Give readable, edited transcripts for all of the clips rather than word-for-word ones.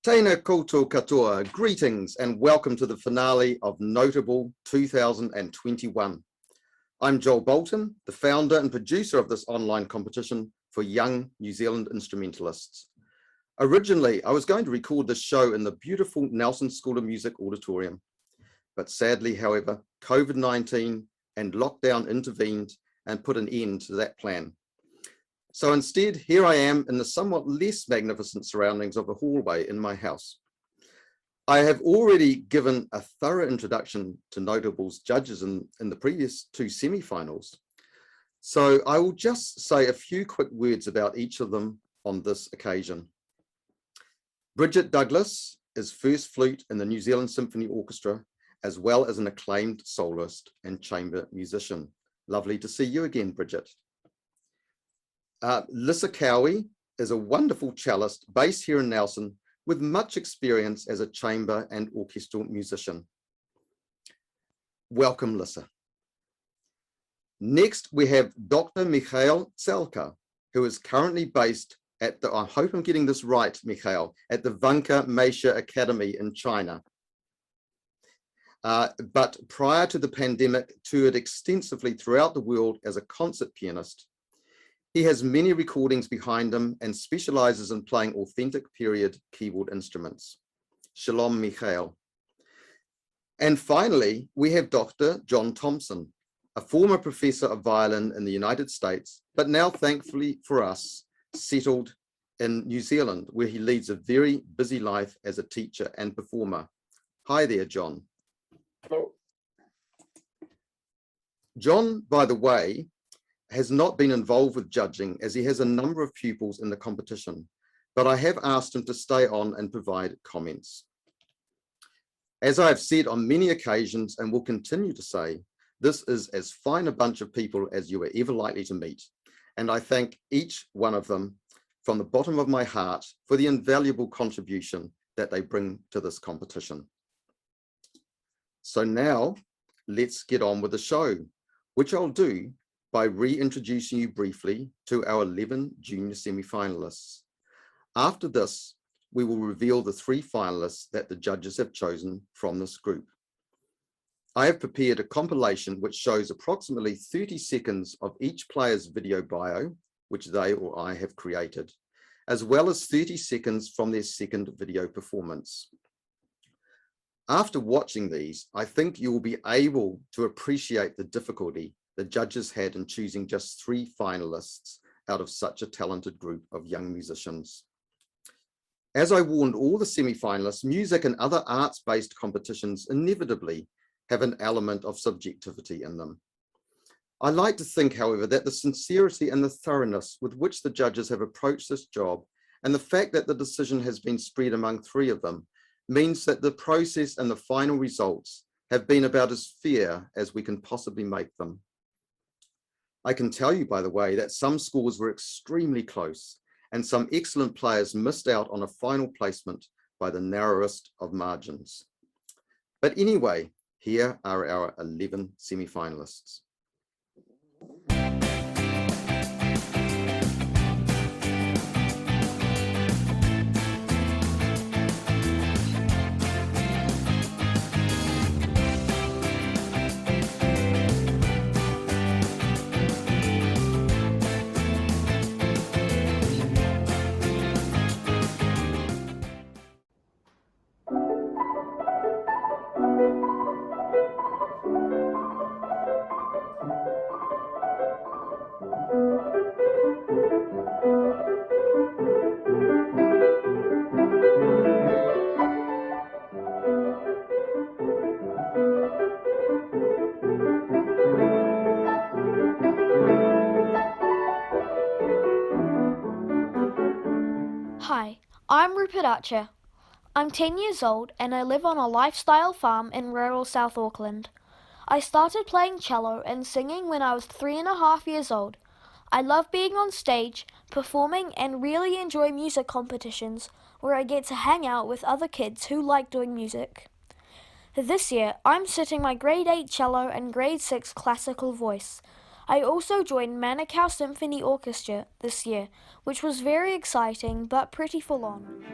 Tēnā koutou katoa, greetings and welcome to the finale of Noteable 2021. I'm Joel Bolton, the founder and producer of this online competition for young New Zealand instrumentalists. Originally, I was going to record this show in the beautiful Nelson School of Music auditorium, but sadly, however, COVID-19 and lockdown intervened and put an end to that plan. So instead, here I am in the somewhat less magnificent surroundings of a hallway in my house. I have already given a thorough introduction to Notable's judges in the previous two semi-finals. So I will just say a few quick words about each of them on this occasion. Bridget Douglas is first flute in the New Zealand Symphony Orchestra, as well as an acclaimed soloist and chamber musician. Lovely to see you again, Bridget. Lissa Cowie is a wonderful cellist based here in Nelson with much experience as a chamber and orchestral musician. Welcome, Lissa. Next, we have Dr. Tsalka, who is currently based at the, I hope I'm getting this right, Mikhail, at the Vanka Meisha Academy in China. But prior to the pandemic, toured extensively throughout the world as a concert pianist. He has many recordings behind him and specializes in playing authentic period keyboard instruments. Shalom, Mikhail. And finally, we have Dr. John Thomson, a former professor of violin in the United States, but now thankfully for us, settled in New Zealand, where he leads a very busy life as a teacher and performer. Hi there, John. Hello. John, by the way, has not been involved with judging as he has a number of pupils in the competition, but I have asked him to stay on and provide comments. As I have said on many occasions and will continue to say, this is as fine a bunch of people as you are ever likely to meet. And I thank each one of them from the bottom of my heart for the invaluable contribution that they bring to this competition. So now let's get on with the show, which I'll do by reintroducing you briefly to our 11 junior semi-finalists. After this, we will reveal the 3 finalists that the judges have chosen from this group. I have prepared a compilation which shows approximately 30 seconds of each player's video bio, which they or I have created, as well as 30 seconds from their second video performance. After watching these, I think you will be able to appreciate the difficulty the judges had in choosing just 3 finalists out of such a talented group of young musicians. As I warned all the semi-finalists, music and other arts-based competitions inevitably have an element of subjectivity in them. I like to think, however, that the sincerity and the thoroughness with which the judges have approached this job and the fact that the decision has been spread among 3 of them means that the process and the final results have been about as fair as we can possibly make them. I can tell you, by the way, that some scores were extremely close and some excellent players missed out on a final placement by the narrowest of margins. But anyway, here are our 11 semi-finalists. Hi, I'm Rupert Archer. I'm 10 years old and I live on a lifestyle farm in rural South Auckland. I started playing cello and singing when I was 3.5 years old. I love being on stage, performing, and really enjoy music competitions where I get to hang out with other kids who like doing music. This year, I'm sitting my grade 8 cello and grade 6 classical voice. I also joined Manukau Symphony Orchestra this year, which was very exciting but pretty full on.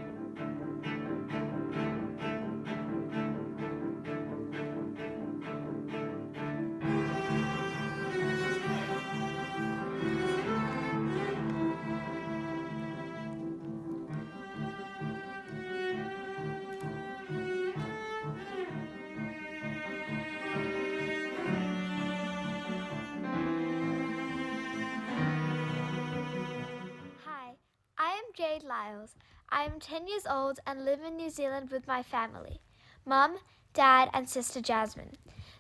Lyles. I am 10 years old and live in New Zealand with my family, Mum, Dad and sister Jasmine.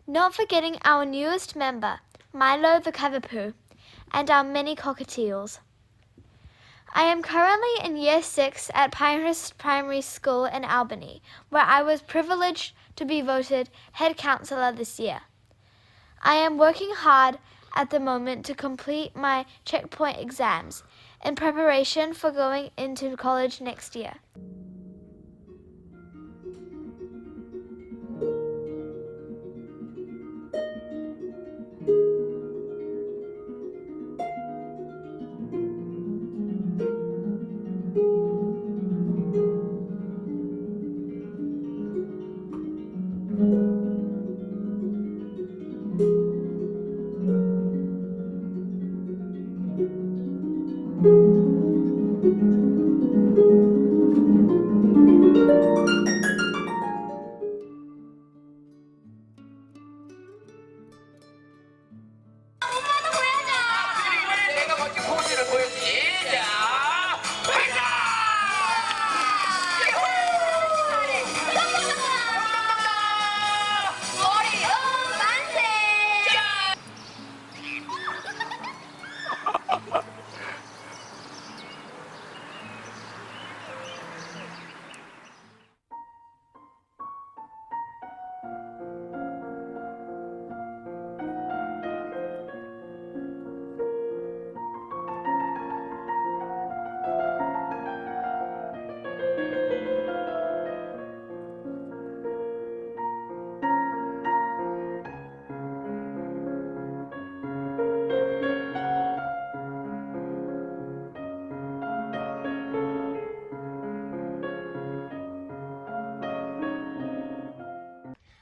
Not forgetting our newest member, Milo the Cavapoo, and our many cockatiels. I am currently in Year 6 at Pinehurst Primary School in Albany, where I was privileged to be voted head counselor this year. I am working hard at the moment to complete my checkpoint exams in preparation for going into college next year.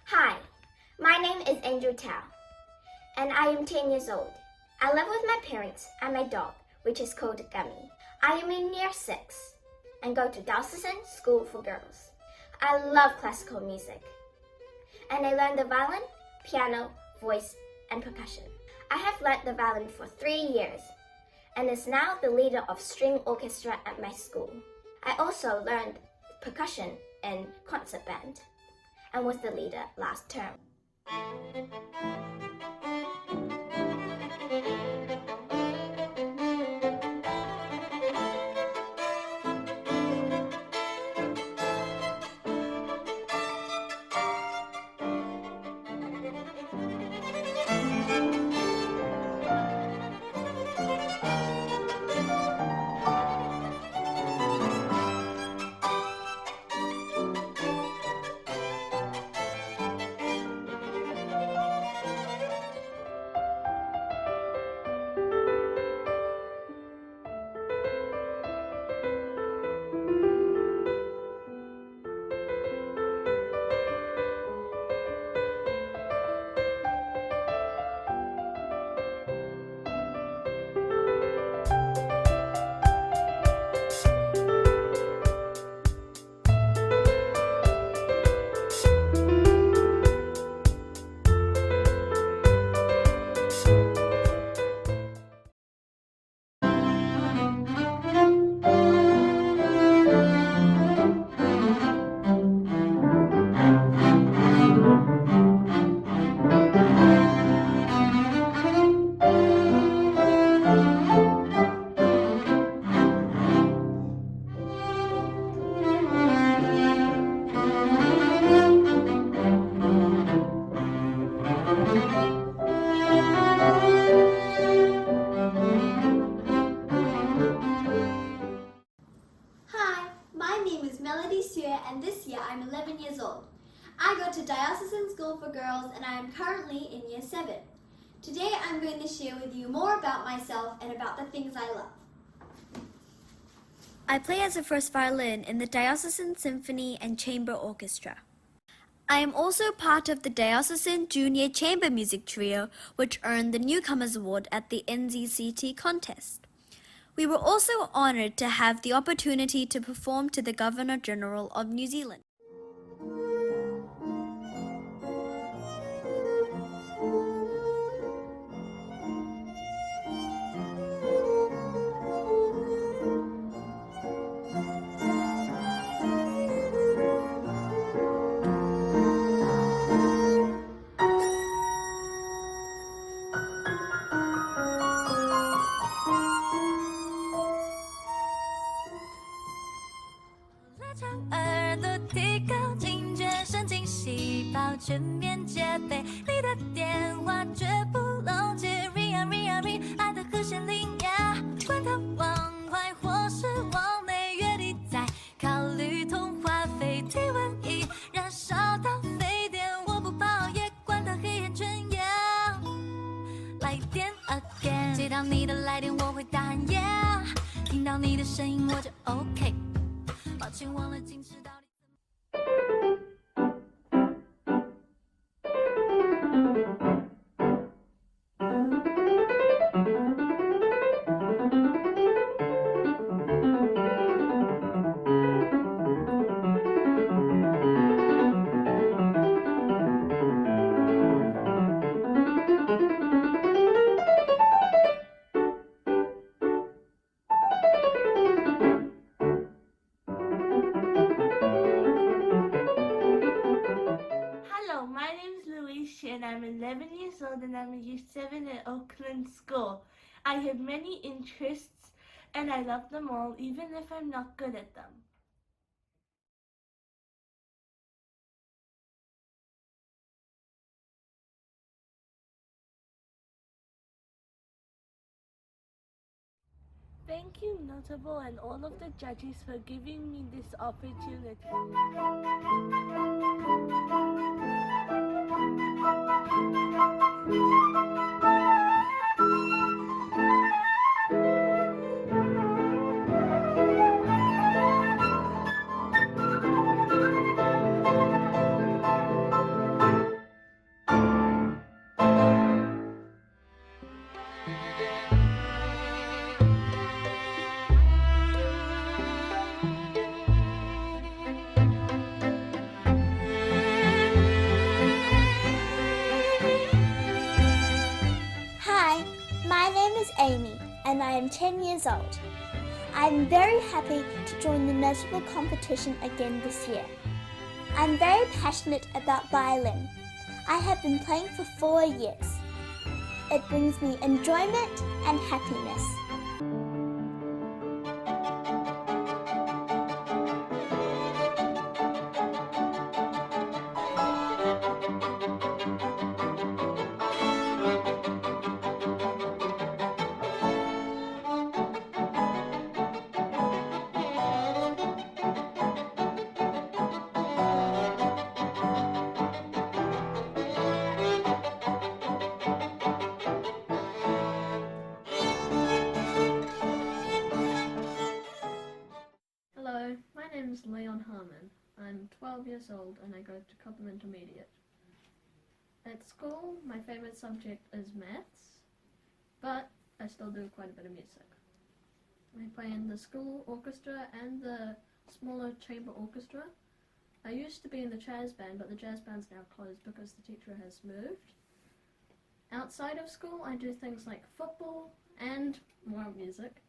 Hi, my name is Andrew Tao, and I am 10 years old. I live with my parents and my dog, which is called Gummy. I am in Year 6 and go to Thomson School for Girls. I love classical music, and I learn the violin, piano, voice, and percussion. I have learned the violin for 3 years and is now the leader of string orchestra at my school. I also learned percussion in concert band and was the leader last term. And this year I'm 11 years old. I go to Diocesan School for Girls and I am currently in Year 7. Today I'm going to share with you more about myself and about the things I love. I play as a first violin in the Diocesan Symphony and Chamber Orchestra. I am also part of the Diocesan Junior Chamber Music Trio, which earned the Newcomers Award at the NZCT contest. We were also honoured to have the opportunity to perform to the Governor-General of New Zealand. 要全面戒备。你的电话绝不漏接 ，ring 啊 ring 啊 ring， 爱的和弦铃呀，管它往外或是往内，月底再考虑通话费。体温仪燃烧到沸点，我不跑也管它黑眼圈呀。来电 again， 接到你的来电我会大喊 yeah， 听到你的声音我就 OK。抱歉忘了矜持到底。Hello, my name is Lucia and I'm 11 years old and I'm in Year 7 at Oakland School. I have many interests and I love them all even if I'm not good at them. Thank you, Notable, and all of the judges for giving me this opportunity. Hi, my name is Amy and I am 10 years old. I'm very happy to join the Noteable competition again this year. I'm very passionate about violin. I have been playing for 4 years. It brings me enjoyment and happiness. Hello, my name is Leon Harmon. I'm 12 years old and I go to Cobham Intermediate. At school, my favourite subject is maths, but I still do quite a bit of music. I play in the school orchestra and the smaller chamber orchestra. I used to be in the jazz band, but the jazz band's now closed because the teacher has moved. Outside of school, I do things like football and more music.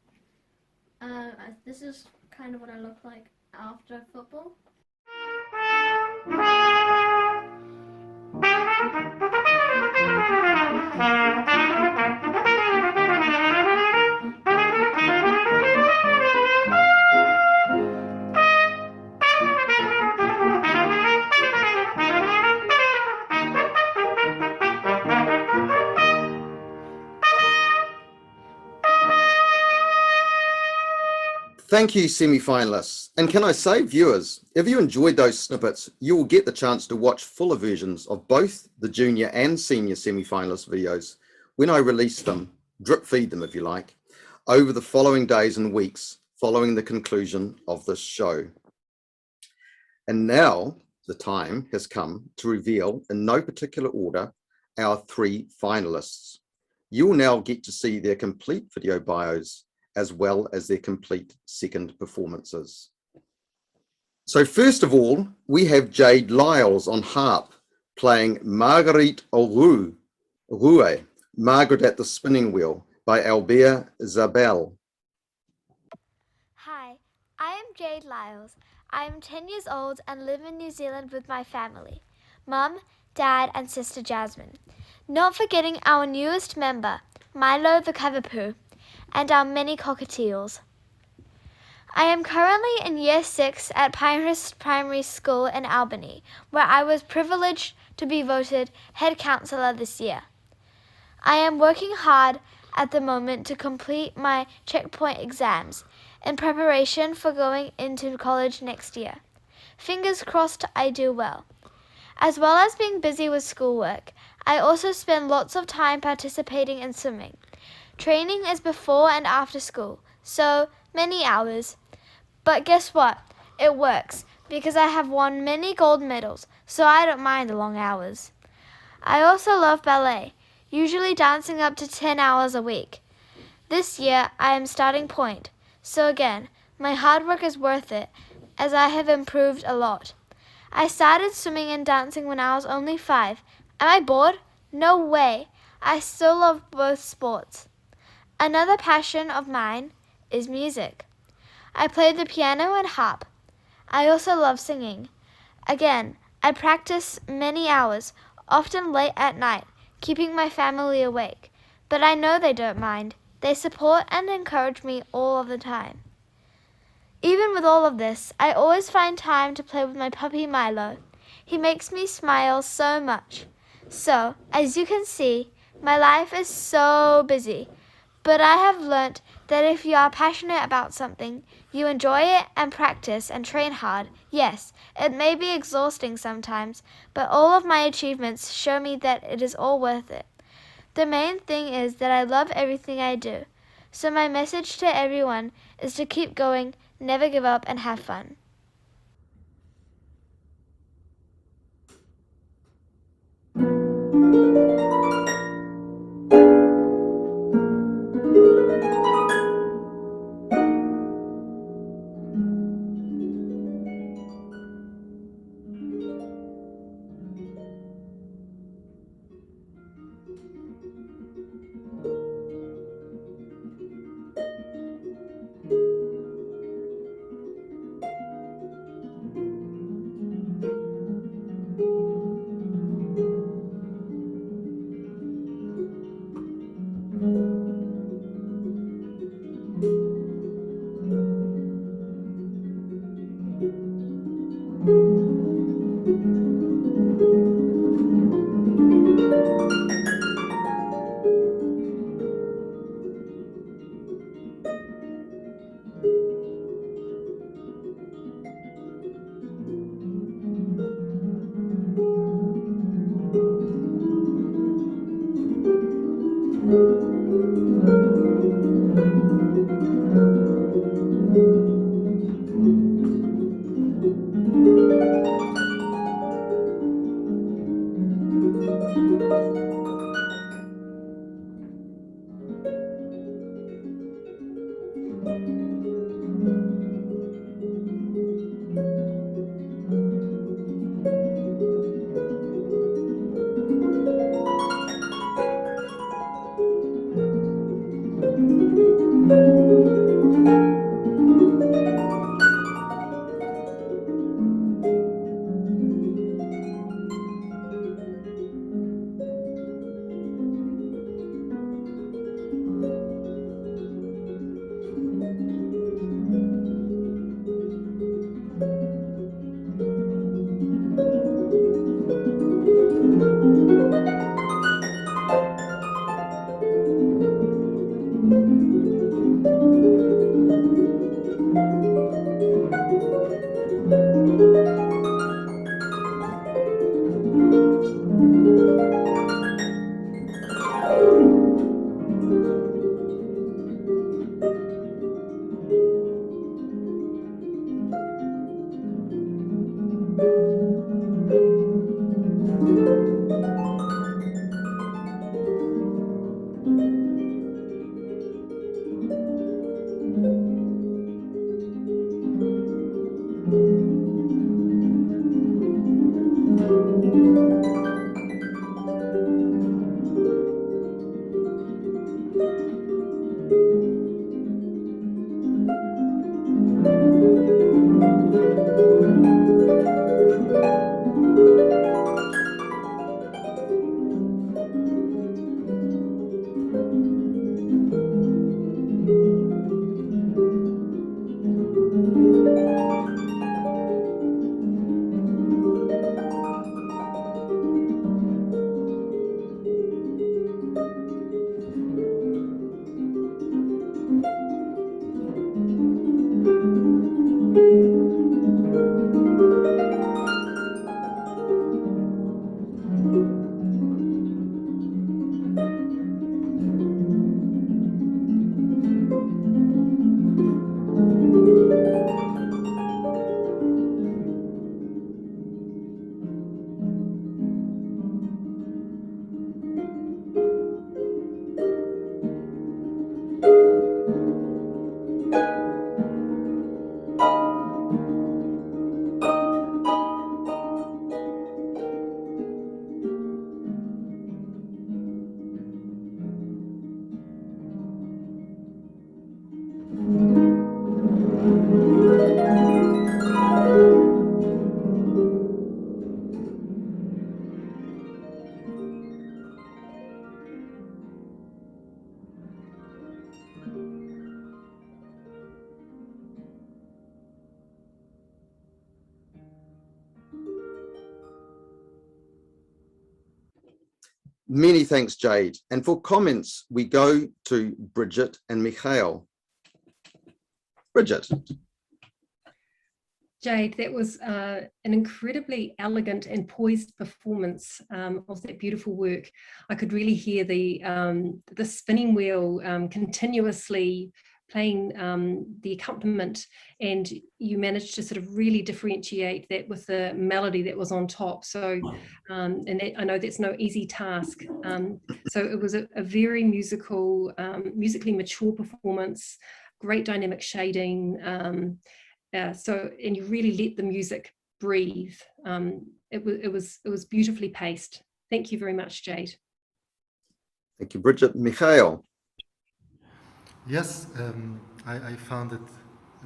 This is kind of what I look like after football. Thank you, semi-finalists. And can I say, viewers, if you enjoyed those snippets, you will get the chance to watch fuller versions of both the junior and senior semi-finalist videos when I release them, drip feed them if you like, over the following days and weeks following the conclusion of this show. And now the time has come to reveal, in no particular order, our 3 finalists. You will now get to see their complete video bios as well as their complete second performances. So first of all, we have Jade Lyles on harp, playing Marguerite Roue, Margaret at the Spinning Wheel, by Albert Zabel. Hi, I am Jade Lyles. I am 10 years old and live in New Zealand with my family, Mum, Dad and sister Jasmine. Not forgetting our newest member, Milo the Cavapoo, and our many cockatiels. I am currently in Year 6 at Pinehurst Primary School in Albany, where I was privileged to be voted head counselor this year. I am working hard at the moment to complete my checkpoint exams in preparation for going into college next year. Fingers crossed I do well. As well as being busy with schoolwork, I also spend lots of time participating in swimming. Training is before and after school, so many hours. But guess what? It works, because I have won many gold medals, so I don't mind the long hours. I also love ballet, usually dancing up to 10 hours a week. This year, I am starting point, so again, my hard work is worth it, as I have improved a lot. I started swimming and dancing when I was only 5. Am I bored? No way. I still love both sports. Another passion of mine is music. I play the piano and harp. I also love singing. Again, I practice many hours, often late at night, keeping my family awake. But I know they don't mind. They support and encourage me all of the time. Even with all of this, I always find time to play with my puppy Milo. He makes me smile so much. So, as you can see, my life is so busy. But I have learnt that if you are passionate about something, you enjoy it and practice and train hard. Yes, it may be exhausting sometimes, but all of my achievements show me that it is all worth it. The main thing is that I love everything I do. So my message to everyone is to keep going, never give up, and have fun. Many thanks, Jade. And for comments, we go to Bridget and Mikhail. Bridget. Jade, that was an incredibly elegant and poised performance of that beautiful work. I could really hear the spinning wheel continuously playing the accompaniment, and you managed to sort of really differentiate that with the melody that was on top. So, and that, I know that's no easy task. So it was a very musical, musically mature performance, great dynamic shading. And you really let the music breathe. It was beautifully paced. Thank you very much, Jade. Thank you, Bridget. Mikhail. Yes, I found that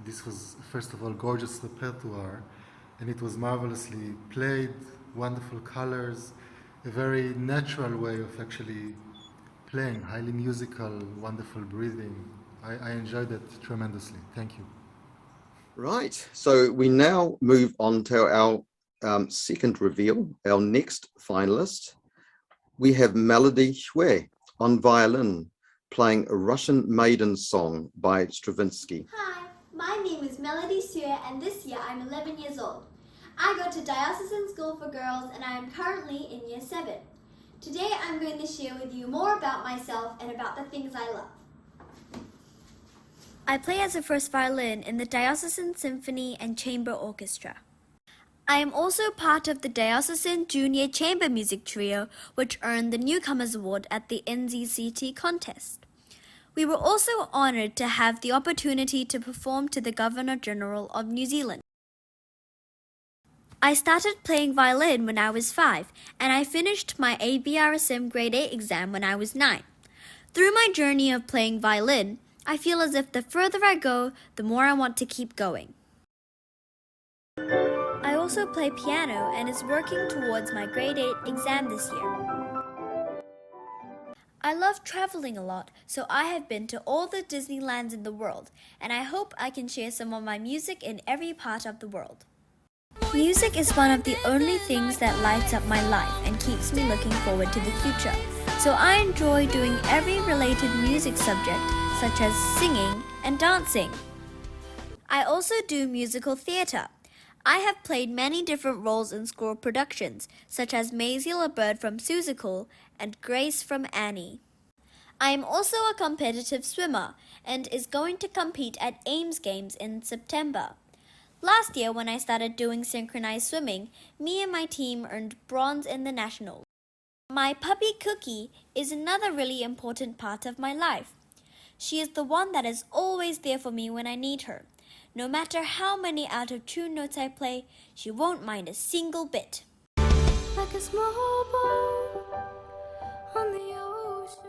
this was, first of all, gorgeous repertoire, and it was marvelously played, wonderful colors, a very natural way of actually playing, highly musical, wonderful breathing. I enjoyed it tremendously. Thank you. Right, So we now move on to our second reveal, our next finalist. We have Melody Hue on violin, playing a Russian maiden song by Stravinsky. Hi, my name is Melody Hue, and this year I'm 11 years old. I go to Diocesan School for Girls, and I am currently in Year 7. Today I'm going to share with you more about myself and about the things I love. I play as a first violin in the Diocesan Symphony and Chamber Orchestra. I am also part of the Diocesan Junior Chamber Music Trio, which earned the Newcomers Award at the NZCT contest. We were also honoured to have the opportunity to perform to the Governor-General of New Zealand. I started playing violin when I was 5, and I finished my ABRSM Grade 8 exam when I was 9. Through my journey of playing violin, I feel as if the further I go, the more I want to keep going. I also play piano and is working towards my Grade 8 exam this year. I love traveling a lot, so I have been to all the Disneylands in the world, and I hope I can share some of my music in every part of the world. Music is one of the only things that lights up my life and keeps me looking forward to the future, so I enjoy doing every related music subject, such as singing and dancing. I also do musical theatre. I have played many different roles in school productions, such as Maisie LaBird from Seussical and Grace from Annie. I am also a competitive swimmer and is going to compete at Ames Games in September. Last year, when I started doing synchronized swimming, me and my team earned bronze in the nationals. My puppy Cookie is another really important part of my life. She is the one that is always there for me when I need her. No matter how many out-of-tune notes I play, she won't mind a single bit. Like a small boat on the ocean.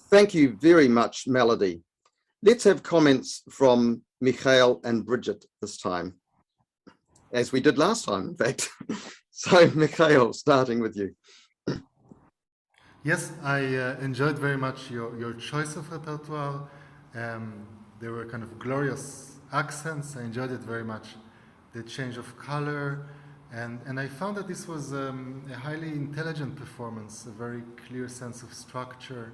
Thank you very much, Melody. Let's have comments from Michael and Bridget this time, as we did last time, in fact. So, Michael, starting with you. Yes, I enjoyed very much your choice of repertoire. There were kind of glorious accents. I enjoyed it very much. The change of color. And I found that this was a highly intelligent performance, a very clear sense of structure,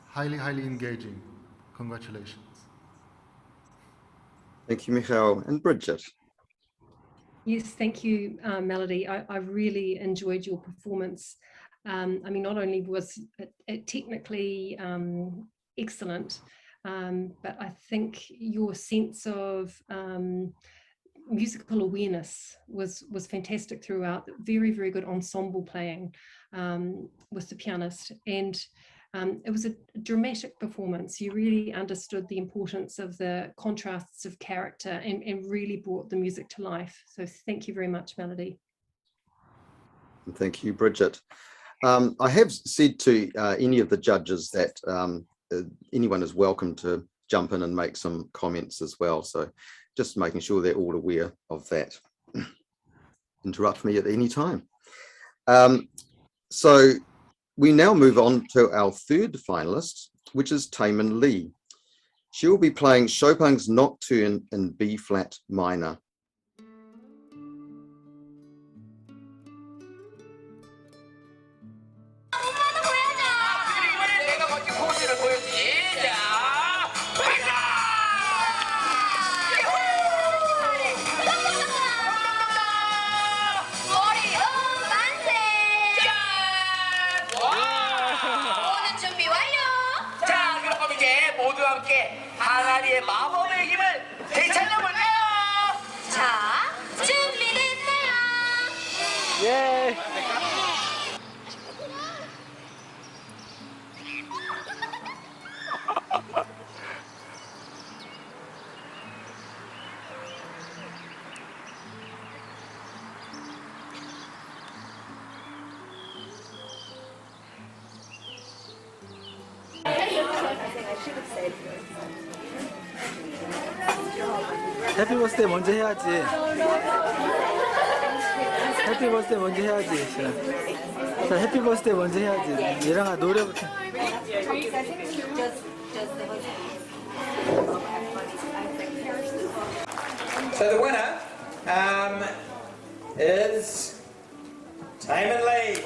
highly, highly engaging. Congratulations. Thank you, Michael. And Bridget. Yes, thank you, Melody. I really enjoyed your performance. I mean, not only was it technically excellent, but I think your sense of musical awareness was fantastic throughout. Very, very good ensemble playing with the pianist, and it was a dramatic performance. You really understood the importance of the contrasts of character and really brought the music to life. So thank you very much, Melody. Thank you, Bridget. I have said to any of the judges that anyone is welcome to jump in and make some comments as well. So just making sure they're all aware of that. Interrupt me at any time. So we now move on to our third finalist, which is Taemin Lee. She will be playing Chopin's Nocturne in B flat minor. 항아리의 마법의 힘을 되찾아볼까요? 자, 준비됐어요. 예. 해피 버스데이 먼저 해야지. 해피 버스데이 먼저 해야지. 자, 해피 버스데이 먼저 해야지. 얘랑아 노래부터. So the winner is Taemin Lee.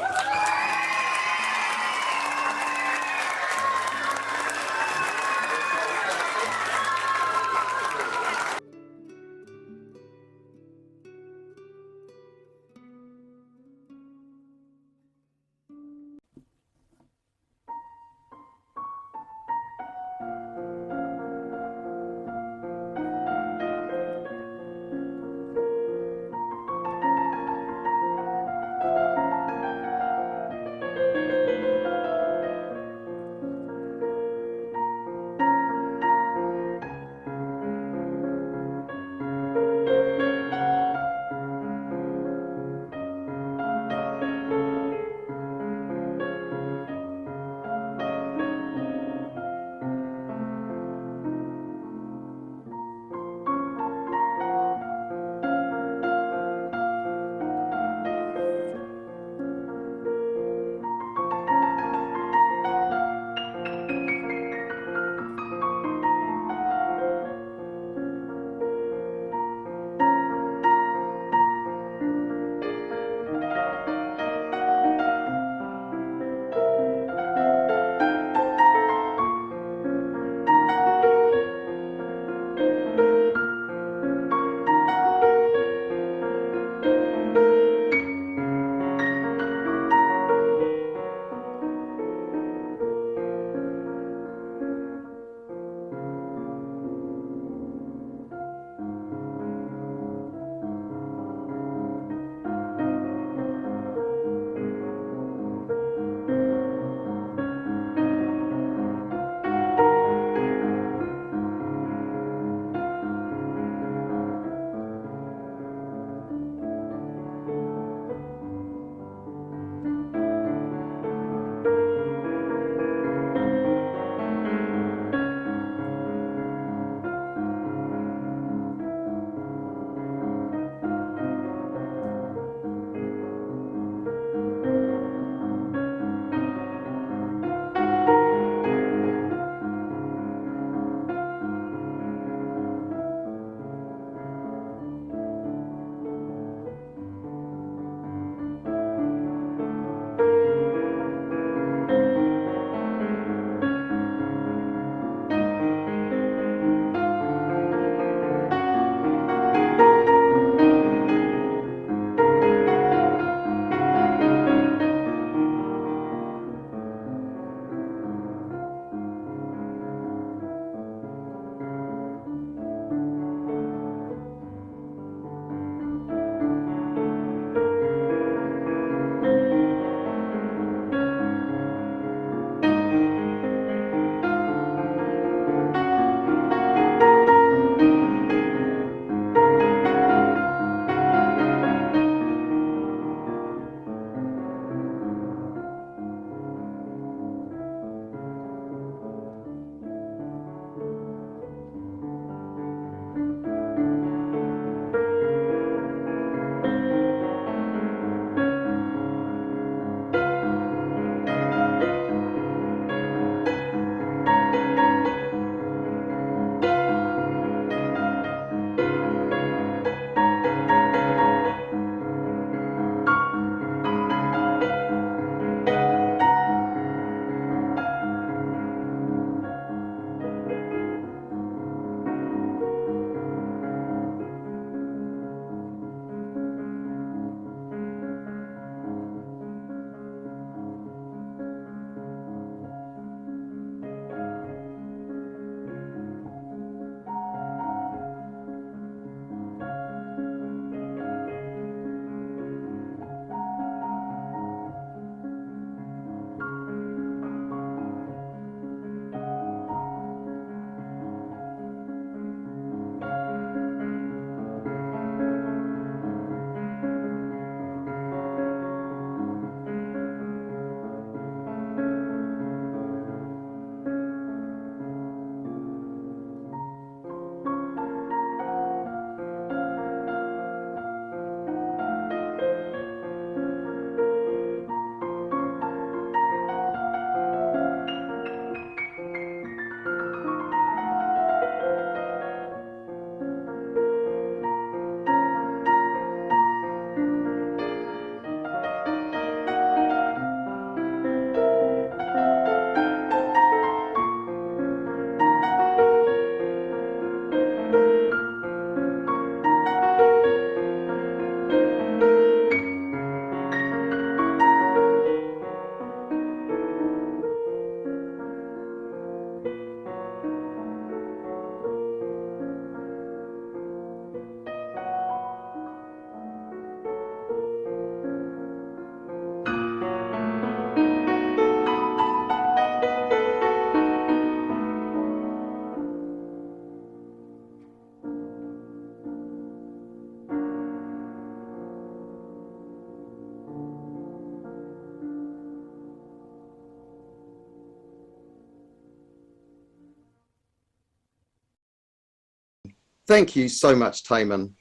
Thank you so much, Taman.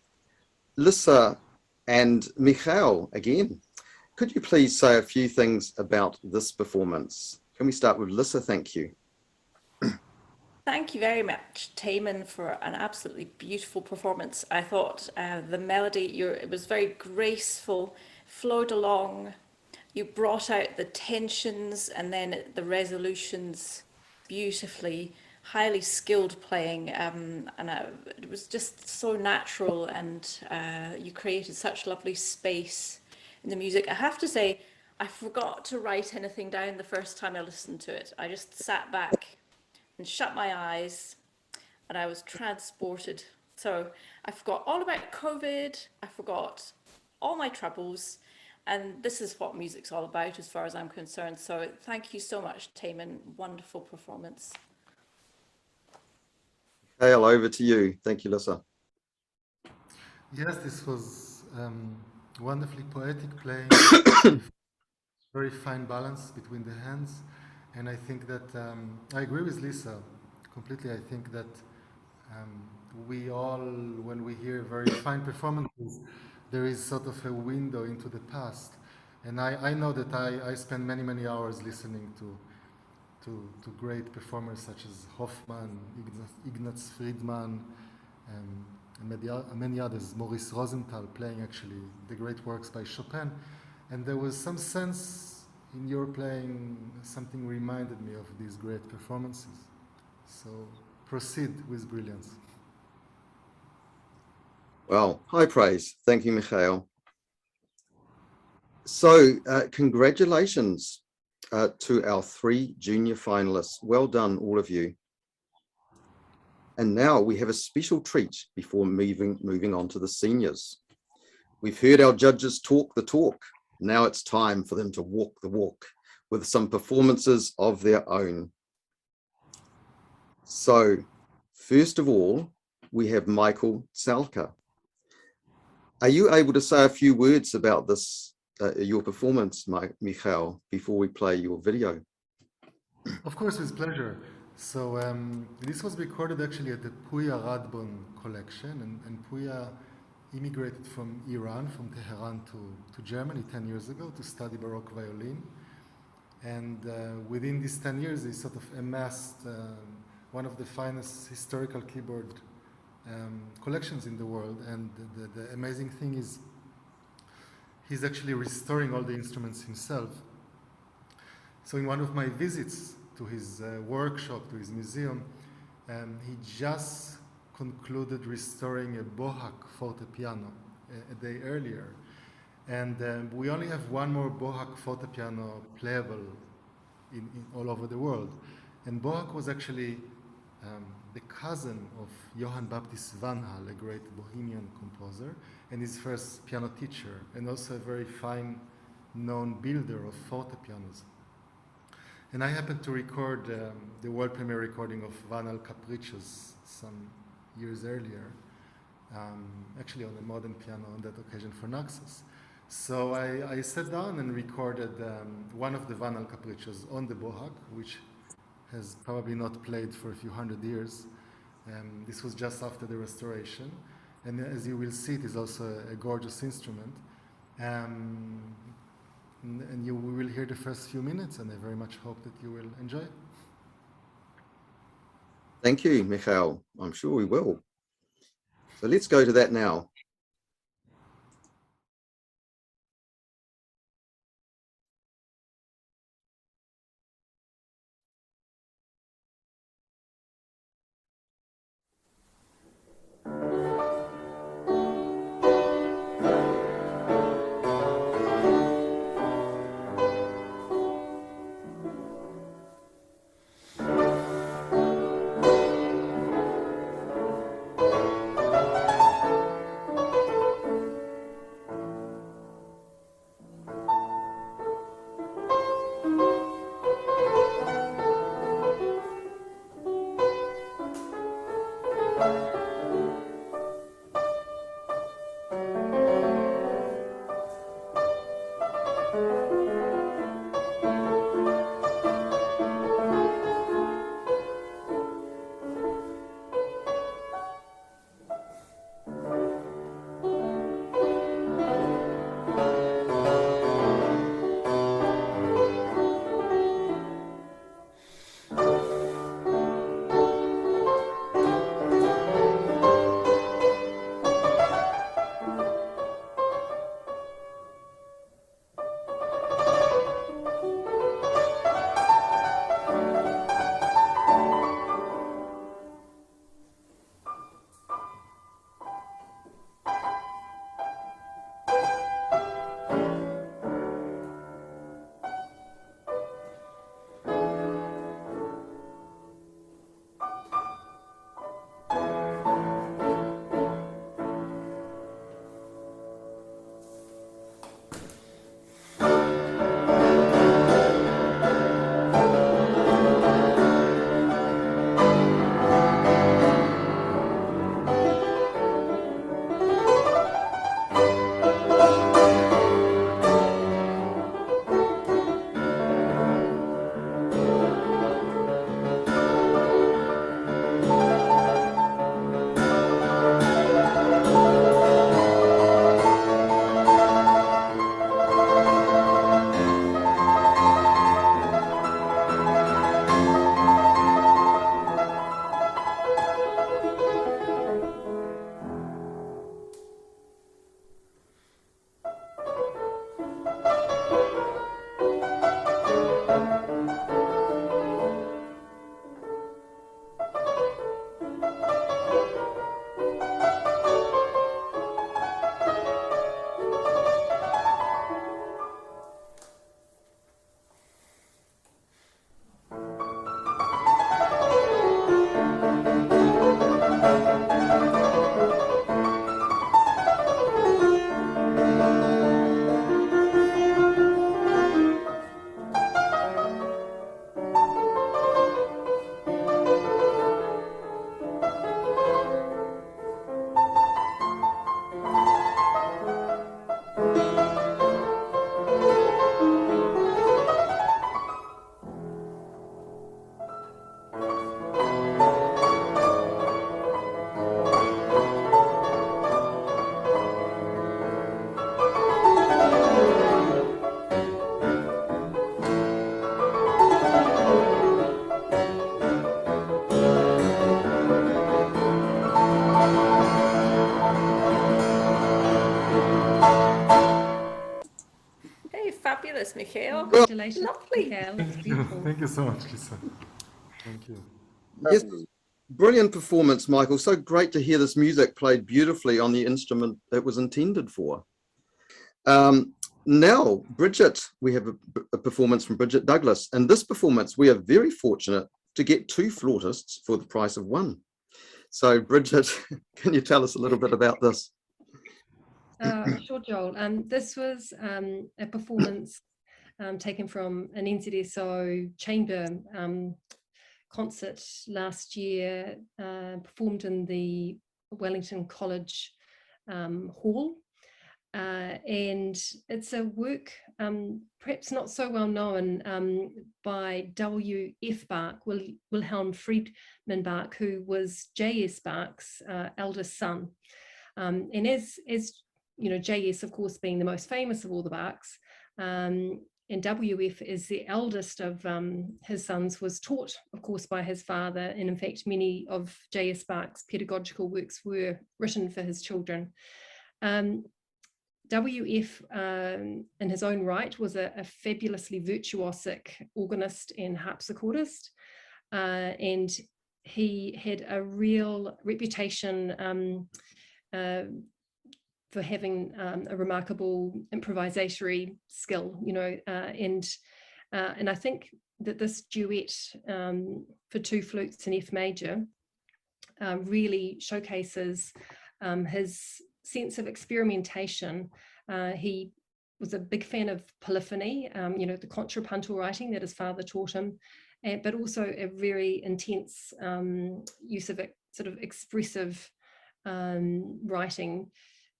Lissa and Michael, again, could you please say a few things about this performance? Can we start with Lissa? Thank you. Thank you very much, Taman, for an absolutely beautiful performance. I thought the melody, it was very graceful, flowed along. You brought out the tensions and then the resolutions beautifully. Highly skilled playing, it was just so natural, and you created such lovely space in the music. I have to say, I forgot to write anything down the first time I listened to it. I just sat back and shut my eyes, and I was transported. So I forgot all about COVID, I forgot all my troubles, and this is what music's all about as far as I'm concerned. So thank you so much, Taman. Wonderful performance. Hale, over to you. Thank you, Lissa. Yes, this was wonderfully poetic playing, very fine balance between the hands. And I think that I agree with Lissa completely. I think that we all, when we hear very fine performances, there is sort of a window into the past. And I know that I spend many, many hours listening to great performers such as Hoffman, Ignaz Friedman, and many others, Maurice Rosenthal playing actually the great works by Chopin. And there was some sense in your playing, something reminded me of these great performances. So proceed with brilliance. Well, high praise. Thank you, Michael. So congratulations to our 3 junior finalists. Well done, all of you. And now we have a special treat before moving on to the seniors. We've heard our judges talk the talk. Now it's time for them to walk the walk with some performances of their own. So first of all, we have Michael Tsalka. Are you able to say a few words about this, your performance, Michael, before we play your video? Of course, with pleasure. So this was recorded actually at the Puya Radbon collection, and Puya immigrated from Iran, from Tehran to Germany 10 years ago to study Baroque violin. And within these 10 years, he sort of amassed one of the finest historical keyboard collections in the world. And the amazing thing is he's actually restoring all the instruments himself. So in one of my visits to his workshop, to his museum, he just concluded restoring a Bohac forte piano a day earlier. And we only have one more Bohac forte piano playable in all over the world. And Bohac was actually the cousin of Johann Baptist Van Hal, a great Bohemian composer, and his first piano teacher, and also a very fine known builder of forte pianos. And I happened to record the world premiere recording of Van Hal Capriccios some years earlier, actually on a modern piano on that occasion for Naxos. So I sat down and recorded one of the Van Hal Capriccios on the Bohac, which has probably not played for a few hundred years. This was just after the restoration. And as you will see, it is also a gorgeous instrument. And we will hear the first few minutes, and I very much hope that you will enjoy it. Thank you, Michael. I'm sure we will. So let's go to that now. Michael. Congratulations, Lovely. Michael. It's Thank you. beautiful. Thank you so much, Lisa. Thank you. Yes, brilliant performance, Michael. So great to hear this music played beautifully on the instrument it was intended for. Now, Bridget, we have a performance from Bridget Douglas. In this performance, we are very fortunate to get 2 flautists for the price of 1. So, Bridget, can you tell us a little bit about this? Sure, Joel. This was a performance taken from an NZSO chamber concert last year, performed in the Wellington College Hall. And it's a work perhaps not so well known by W.F. Bach, Wilhelm Friedman Bach, who was J.S. Bach's eldest son. And as you know, J.S. of course being the most famous of all the Bachs, and W.F. is the eldest of his sons, was taught of course by his father, and in fact many of J.S. Bach's pedagogical works were written for his children. W.F. In his own right was a fabulously virtuosic organist and harpsichordist, and he had a real reputation for having a remarkable improvisatory skill, you know, and I think that this duet for 2 flutes in F major really showcases his sense of experimentation. He was a big fan of polyphony, you know, the contrapuntal writing that his father taught him, but also a very intense use of sort of expressive writing.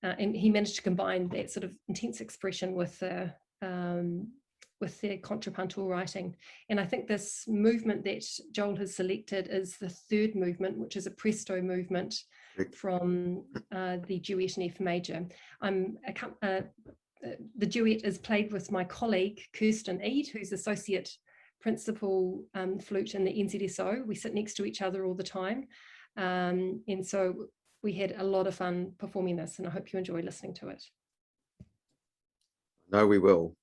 And he managed to combine that sort of intense expression with the contrapuntal writing. And I think this movement that Joel has selected is the 3rd movement, which is a presto movement from the duet in F major. The duet is played with my colleague Kirsten Eade, who's associate principal flute in the NZSO. We sit next to each other all the time, and so we had a lot of fun performing this, and I hope you enjoy listening to it. No, we will.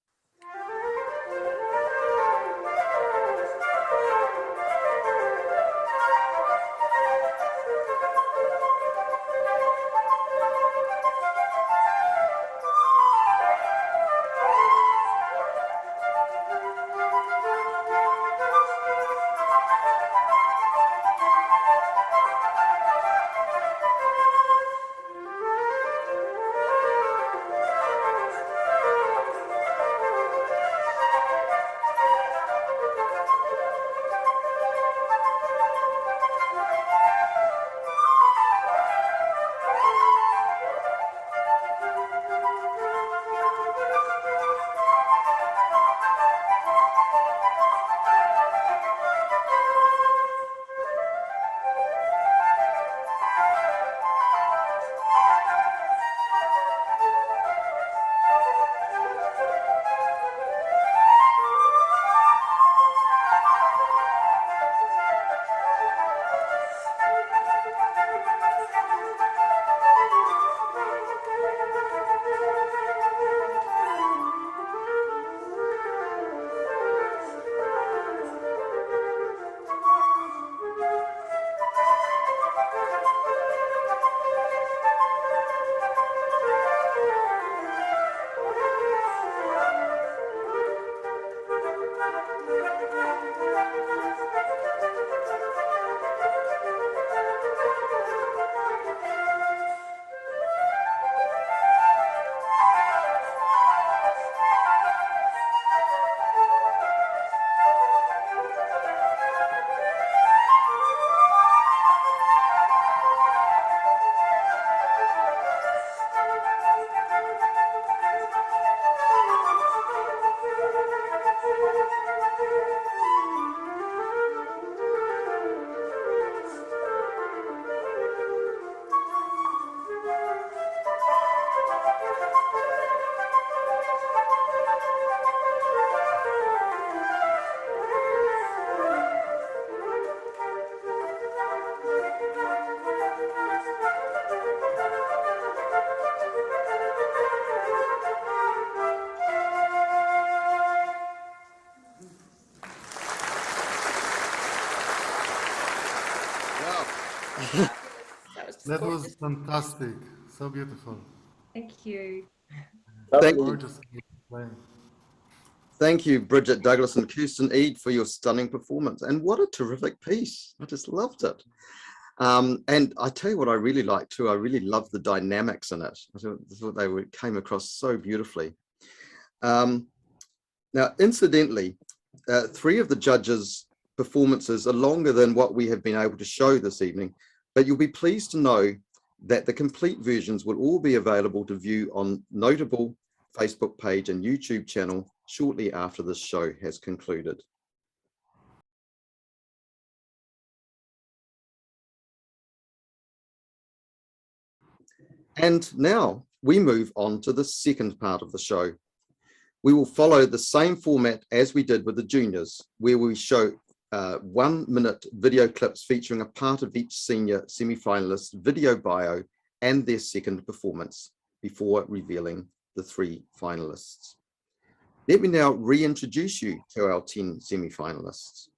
That was That was gorgeous. fantastic. So beautiful. Thank you. Thank you. Gorgeous playing. Thank you, Bridget Douglas and Kirsten Eade, for your stunning performance. And what a terrific piece. I just loved it. And I tell you what I really liked too, I really loved the dynamics in it. I thought came across so beautifully. Now, incidentally, 3 of the judges' performances are longer than what we have been able to show this evening, but you'll be pleased to know that the complete versions will all be available to view on Noteable Facebook page and YouTube channel shortly after this show has concluded. And now we move on to the second part of the show. We will follow the same format as we did with the juniors, where we show 1-minute video clips featuring a part of each senior semi-finalist video bio and their second performance before revealing the 3 finalists. Let me now reintroduce you to our 10 semi-finalists.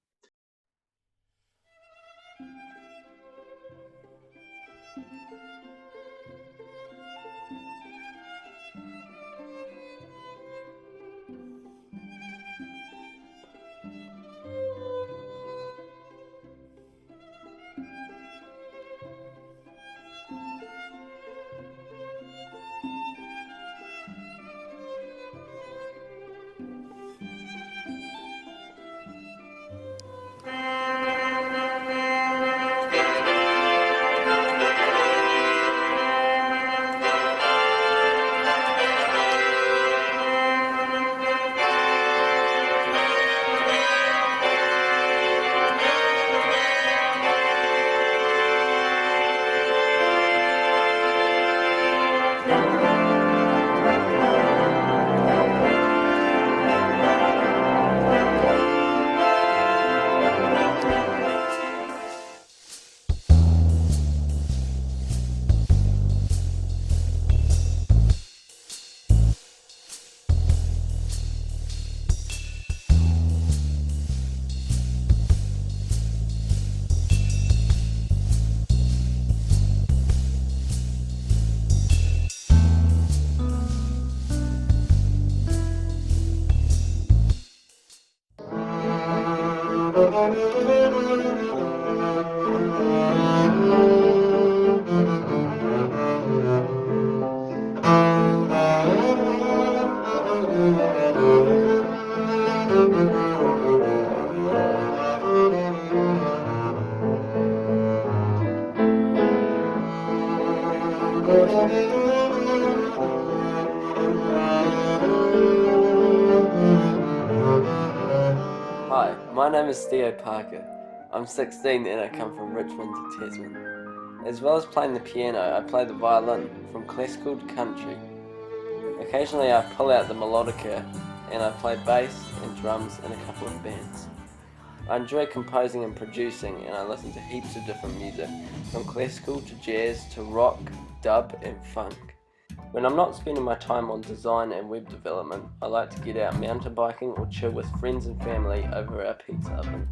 Hi, my name is Theo Parker. I'm 16 and I come from Richmond to Tasman. As well as playing the piano, I play the violin, from classical to country. Occasionally I pull out the melodica and I play bass and drums in a couple of bands. I enjoy composing and producing, and I listen to heaps of different music, from classical to jazz to rock, dub and funk. When I'm not spending my time on design and web development, I like to get out mountain biking or chill with friends and family over our pizza oven.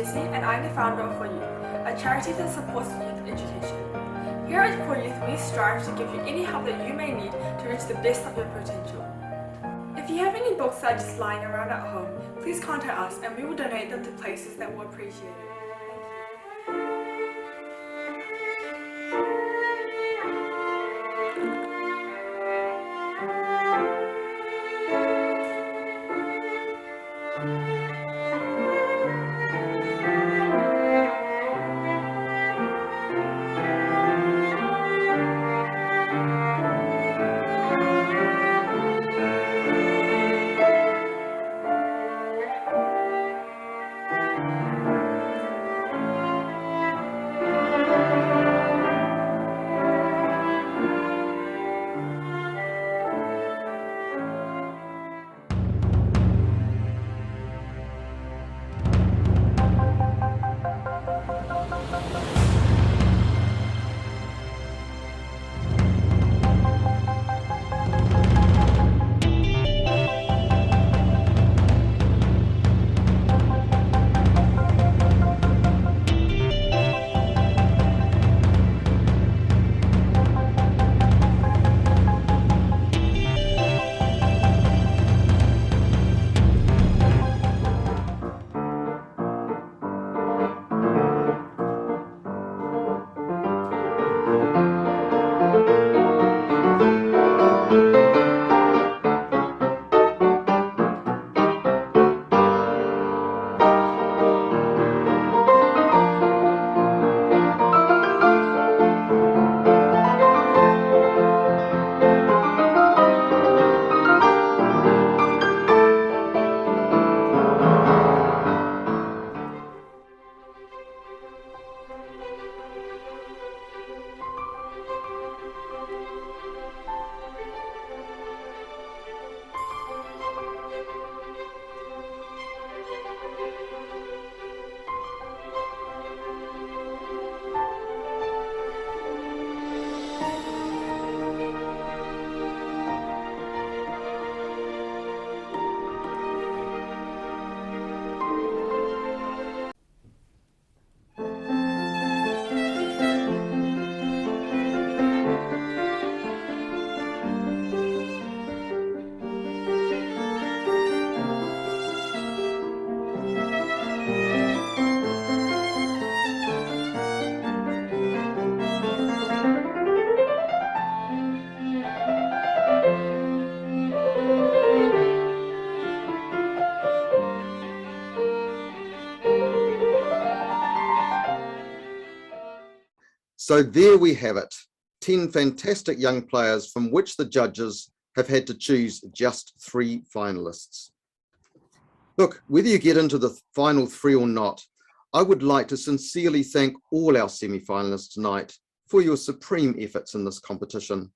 Jessie and I'm the founder of For Youth, a charity that supports youth education. Here at For Youth, we strive to give you any help that you may need to reach the best of your potential. If you have any books that are just lying around at home, please contact us and we will donate them to places that will appreciate it. So there we have it, 10 fantastic young players from which the judges have had to choose just 3 finalists. Look, whether you get into the final 3 or not, I would like to sincerely thank all our semi-finalists tonight for your supreme efforts in this competition.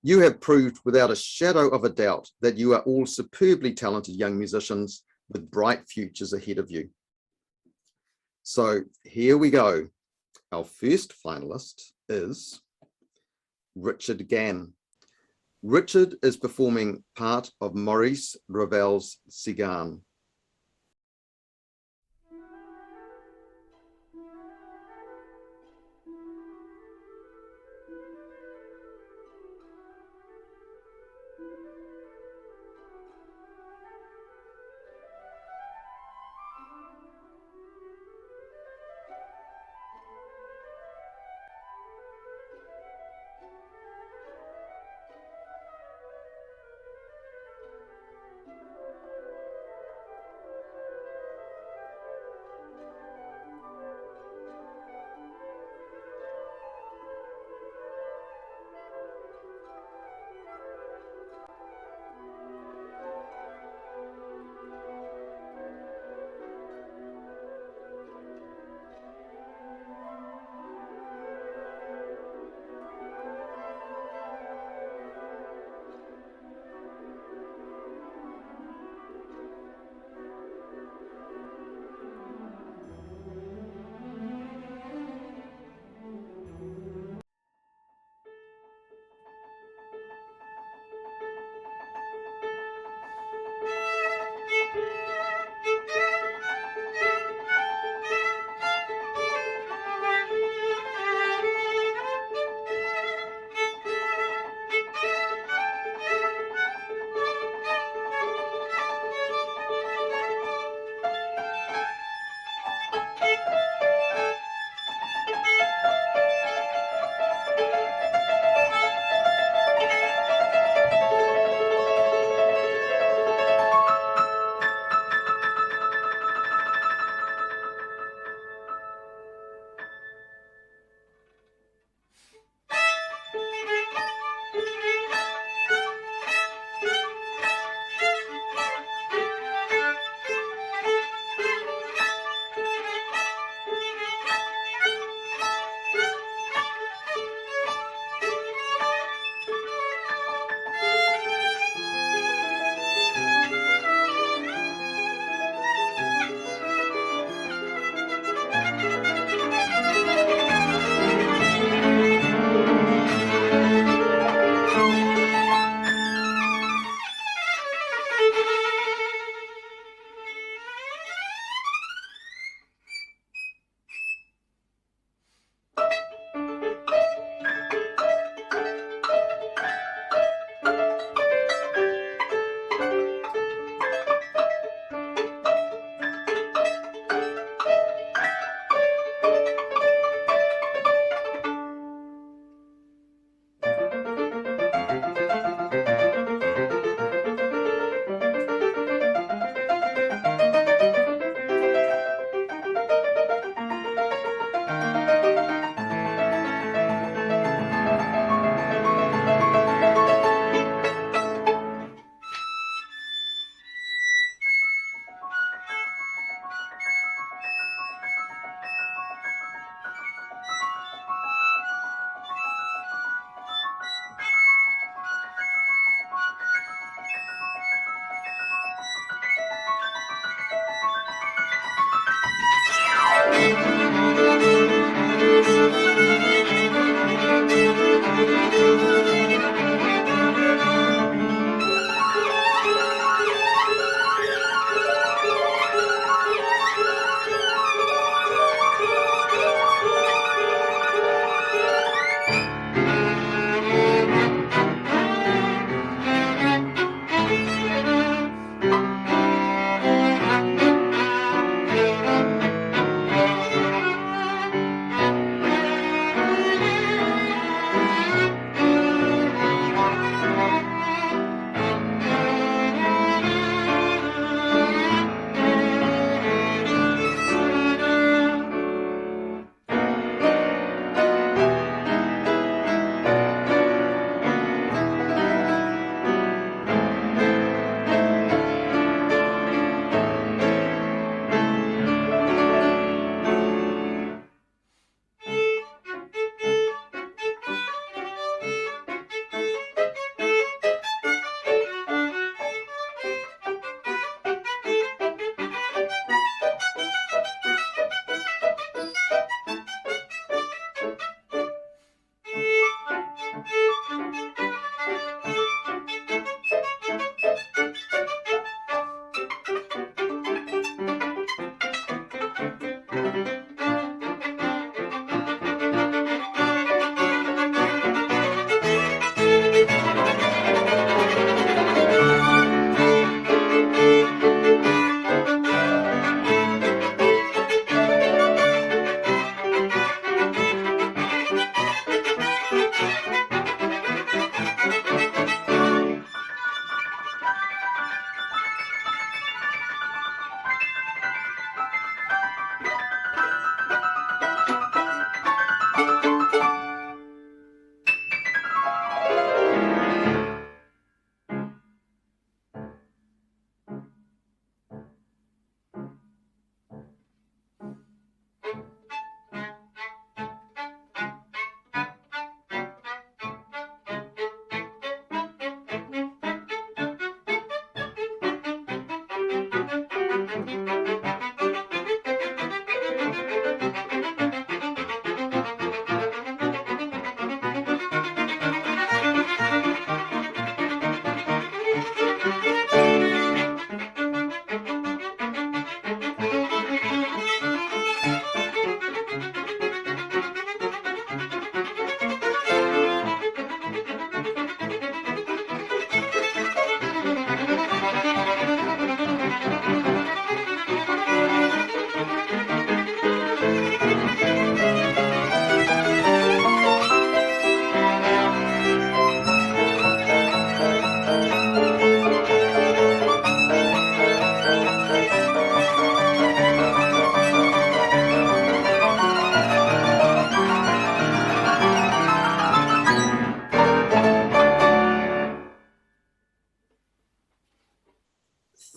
You have proved without a shadow of a doubt that you are all superbly talented young musicians with bright futures ahead of you. So here we go. Our first finalist is Richard Gann. Richard is performing part of Maurice Ravel's Cigane.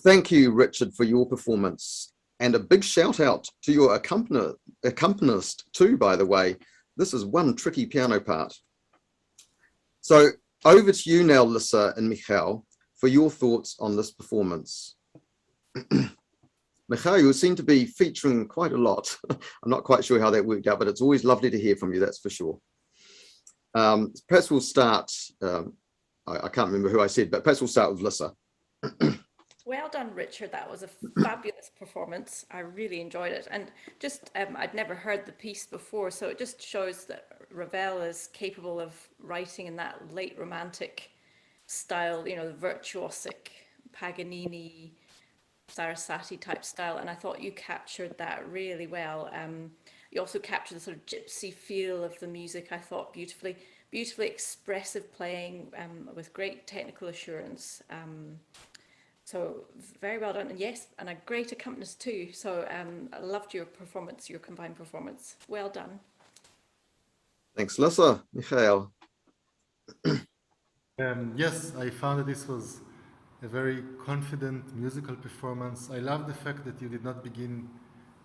Thank you, Richard, for your performance. And a big shout out to your accompanist too, by the way. This is one tricky piano part. So over to you now, Lissa and Michael, for your thoughts on this performance. Michael, you seem to be featuring quite a lot. I'm not quite sure how that worked out, but it's always lovely to hear from you, that's for sure. Perhaps we'll start, I can't remember who I said, but perhaps we'll start with Lissa. Well done, Richard. That was a fabulous performance. I really enjoyed it. And just, I'd never heard the piece before, so it just shows that Ravel is capable of writing in that late romantic style, you know, the virtuosic Paganini, Sarasate type style. And I thought you captured that really well. You also captured the sort of gypsy feel of the music, I thought, beautifully expressive playing with great technical assurance. So very well done, and yes, and a great accompanist too. So I loved your performance, your combined performance. Well done. Thanks, Lissa. Michael. Yes, I found that this was a very confident musical performance. I love the fact that you did not begin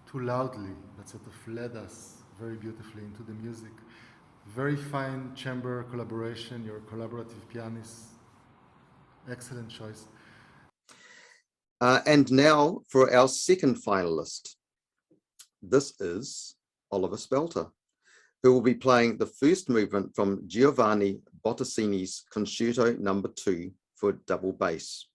too loudly. That sort of led us very beautifully into the music. Very fine chamber collaboration, your collaborative pianist. Excellent choice. And now for our second finalist. This is Oliver Spelter, who will be playing the first movement from Giovanni Bottesini's Concerto No. 2 for double bass.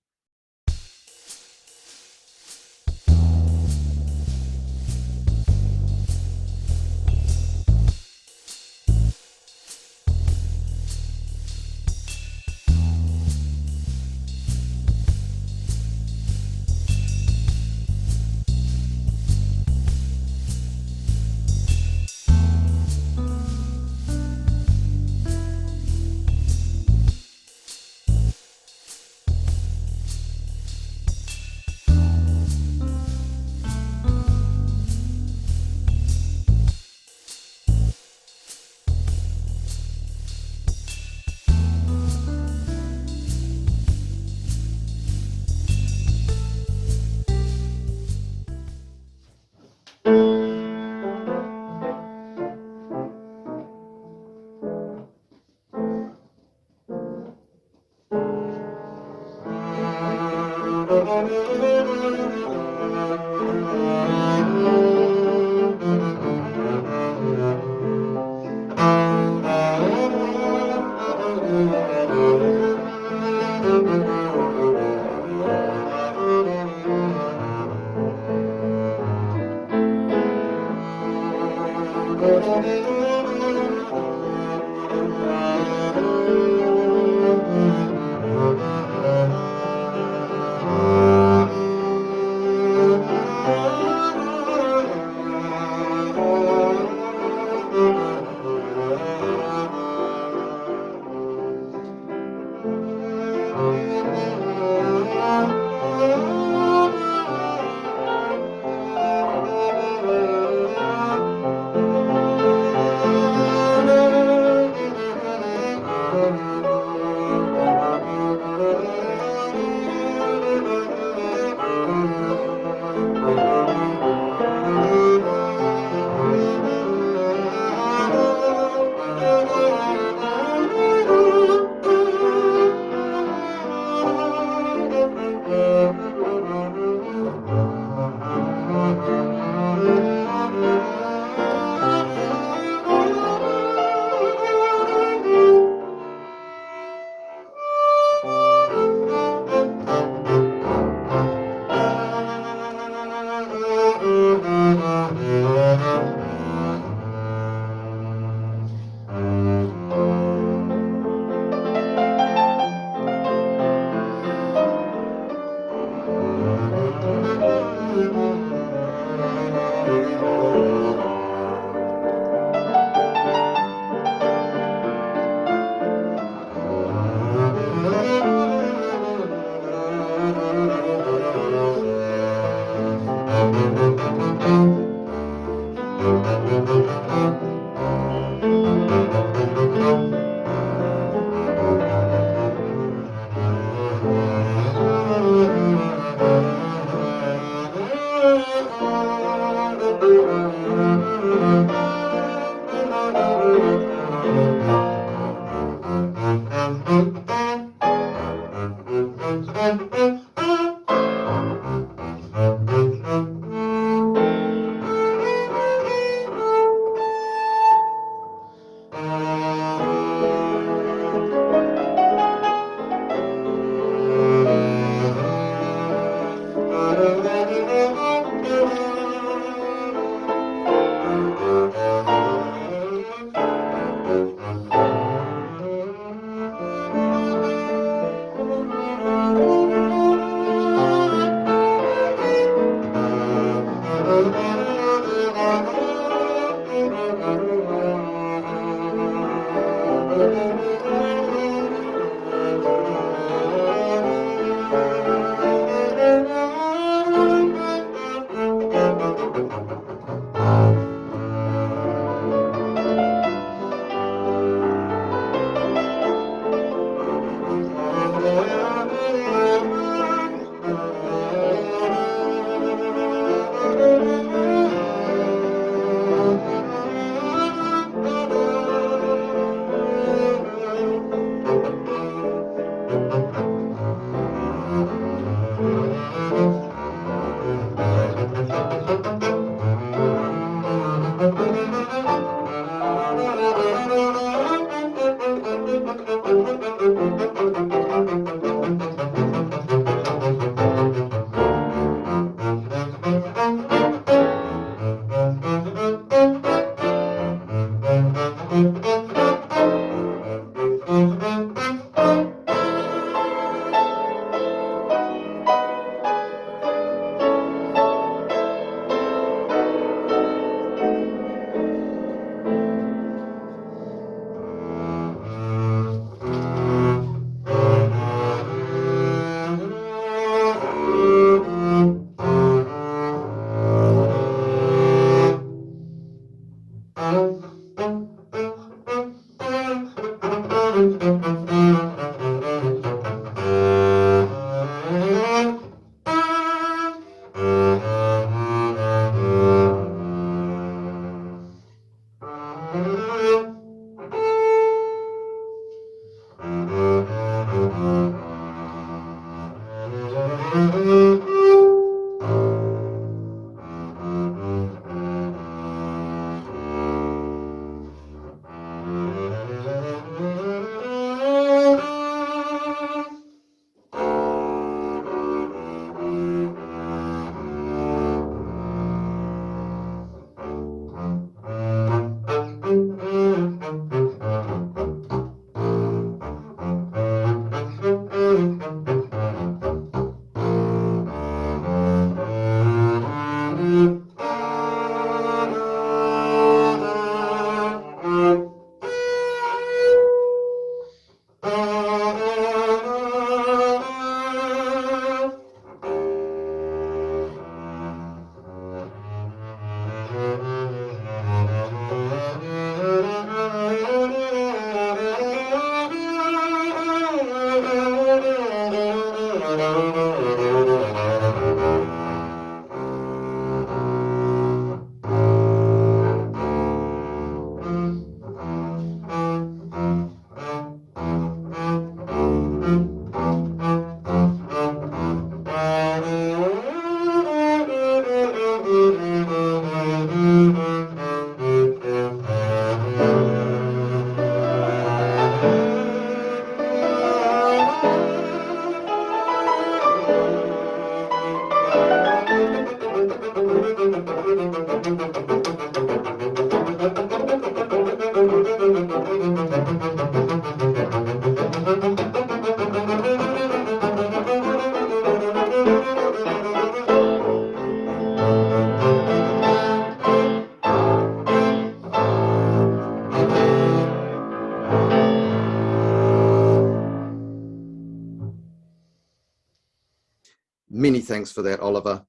Many thanks for that, Oliver.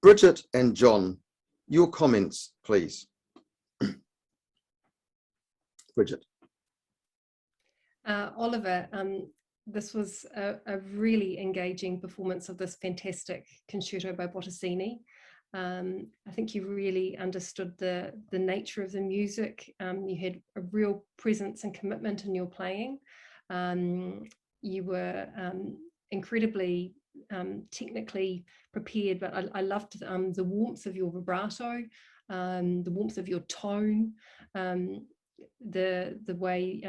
Bridget and John, your comments, please. Bridget. Oliver, this was a really engaging performance of this fantastic concerto by Bottesini. I think you really understood the nature of the music. You had a real presence and commitment in your playing. You were incredibly technically prepared, but I loved the warmth of your vibrato, the warmth of your tone, the way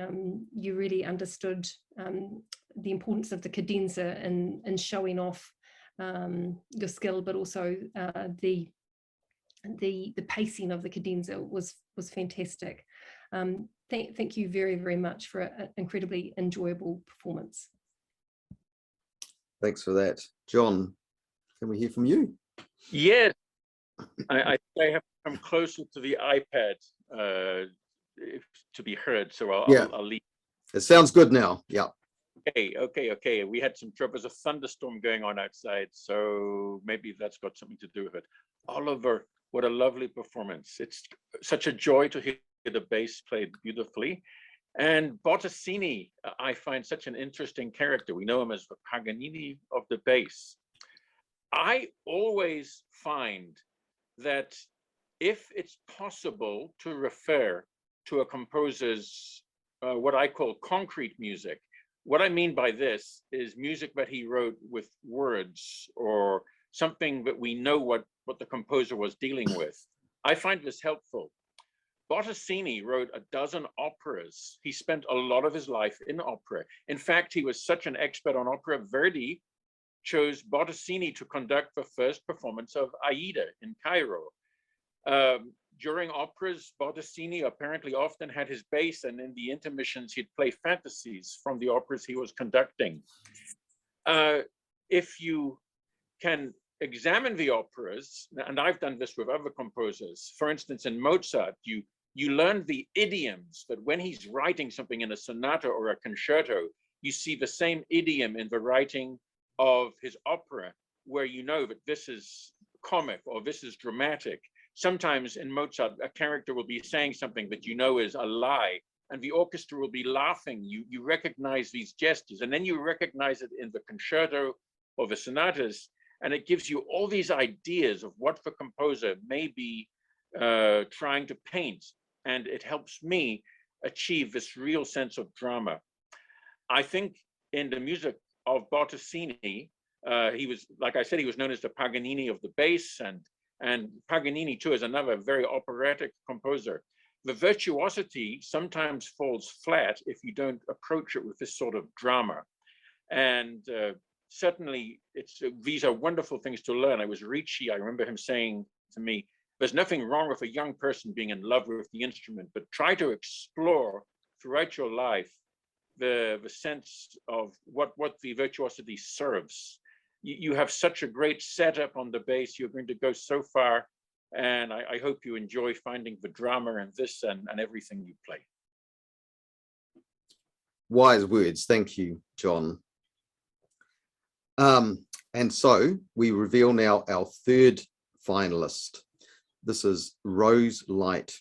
you really understood the importance of the cadenza in showing off your skill, but also the pacing of the cadenza was fantastic. Thank you very, very much for an incredibly enjoyable performance. Thanks for that. John, can we hear from you? Yes, I think I have to come closer to the iPad to be heard, so I'll leave. It sounds good now. Yeah. Okay. We had some trouble. There's a thunderstorm going on outside, so maybe that's got something to do with it. Oliver, what a lovely performance. It's such a joy to hear the bass played beautifully. And Bottesini, I find such an interesting character. We know him as the Paganini of the bass. I always find that if it's possible to refer to a composer's what I call concrete music, what I mean by this is music that he wrote with words or something that we know what the composer was dealing with. I find this helpful. Bottesini wrote a dozen operas. He spent a lot of his life in opera. In fact, he was such an expert on opera, Verdi chose Bottesini to conduct the first performance of Aida in Cairo. During operas, Bottesini apparently often had his bass, and in the intermissions, he'd play fantasies from the operas he was conducting. If you can examine the operas, and I've done this with other composers, for instance, in Mozart, you learn the idioms that when he's writing something in a sonata or a concerto, you see the same idiom in the writing of his opera, where you know that this is comic or this is dramatic. Sometimes in Mozart, a character will be saying something that you know is a lie, and the orchestra will be laughing. You recognize these gestures, and then you recognize it in the concerto or the sonatas, and it gives you all these ideas of what the composer may be trying to paint, and it helps me achieve this real sense of drama. I think in the music of Bottesini, he was, like I said, he was known as the Paganini of the bass, and Paganini too is another very operatic composer. The virtuosity sometimes falls flat if you don't approach it with this sort of drama. And certainly these are wonderful things to learn. I was Ricci, I remember him saying to me, there's nothing wrong with a young person being in love with the instrument, but try to explore throughout your life the sense of what the virtuosity serves. You have such a great setup on the bass, you're going to go so far, and I hope you enjoy finding the drama in this and everything you play. Wise words, thank you, John. And so we reveal now our third finalist. This is Rose Light.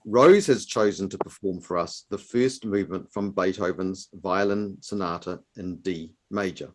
Rose has chosen to perform for us the first movement from Beethoven's Violin Sonata in D major.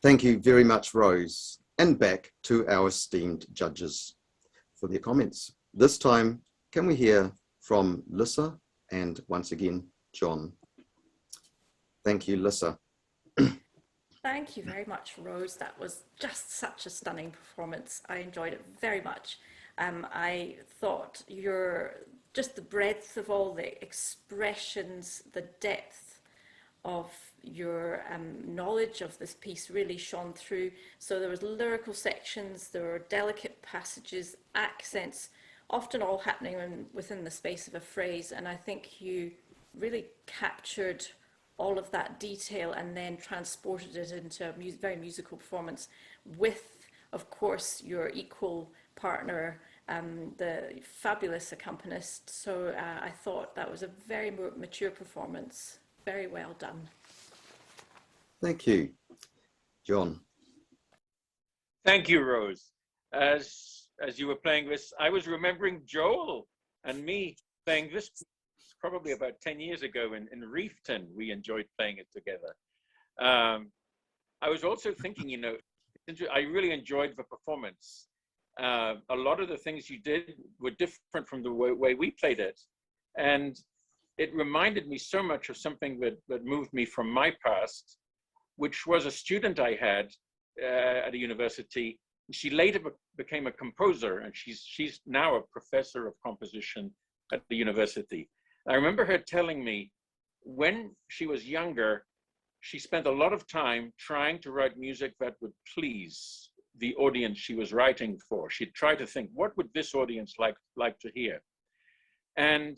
Thank you very much, Rose. And back to our esteemed judges for their comments. This time, can we hear from Lissa and once again, John? Thank you, Lissa. Thank you very much, Rose. That was just such a stunning performance. I enjoyed it very much. I thought just the breadth of all the expressions, the depth of your knowledge of this piece really shone through. So there was lyrical sections, there were delicate passages, accents, often all happening within the space of a phrase. And I think you really captured all of that detail and then transported it into a very musical performance with, of course, your equal partner, the fabulous accompanist. So I thought that was a very mature performance. Very well done. Thank you. John. Thank you, Rose. As you were playing this, I was remembering Joel and me playing this probably about 10 years ago in Reefton. We enjoyed playing it together. I was also thinking, you know, I really enjoyed the performance. A lot of the things you did were different from the way we played it. And it reminded me so much of something that moved me from my past, which was a student I had at a university. She later became a composer, and she's now a professor of composition at the university. I remember her telling me when she was younger, she spent a lot of time trying to write music that would please the audience she was writing for. She'd try to think, what would this audience like to hear? And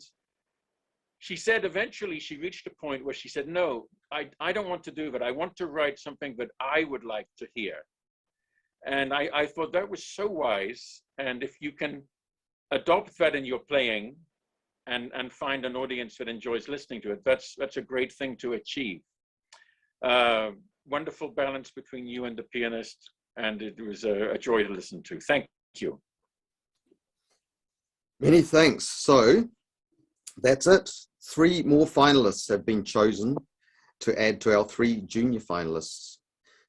she said eventually she reached a point where she said, no, I don't want to do that. I want to write something that I would like to hear. And I thought that was so wise. And if you can adopt that in your playing and find an audience that enjoys listening to it, that's a great thing to achieve. Wonderful balance between you and the pianist, and it was a joy to listen to. Thank you. Many thanks. So that's it. 3 more finalists have been chosen to add to our 3 junior finalists.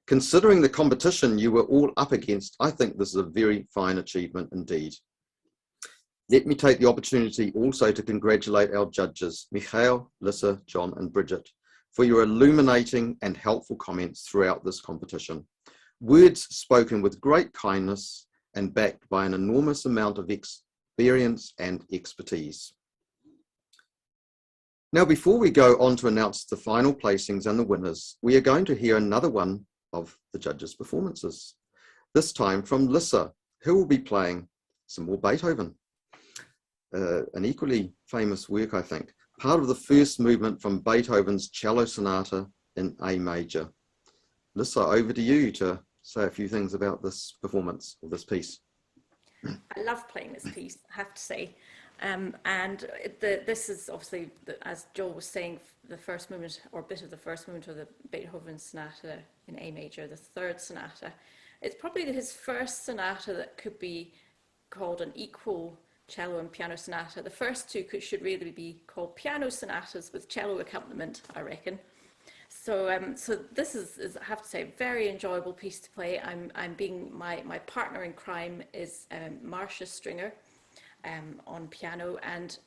Considering the competition you were all up against, I think this is a very fine achievement indeed. Let me take the opportunity also to congratulate our judges, Michael, Lissa, John and Bridget, for your illuminating and helpful comments throughout this competition. Words spoken with great kindness and backed by an enormous amount of experience and expertise. Now, before we go on to announce the final placings and the winners, we are going to hear another one of the judges' performances, this time from Lissa, who will be playing some more Beethoven. An equally famous work, I think, part of the first movement from Beethoven's cello sonata in A major. Lissa, over to you to say a few things about this performance or this piece. I love playing this piece, I have to say. This is obviously, as Joel was saying, the first movement, or bit of the first movement of the Beethoven sonata in A major, the 3rd sonata. It's probably his first sonata that could be called an equal cello and piano sonata. The first 2 should really be called piano sonatas with cello accompaniment, I reckon. So this is, I have to say, a very enjoyable piece to play. My partner in crime is Marcia Stringer on piano, and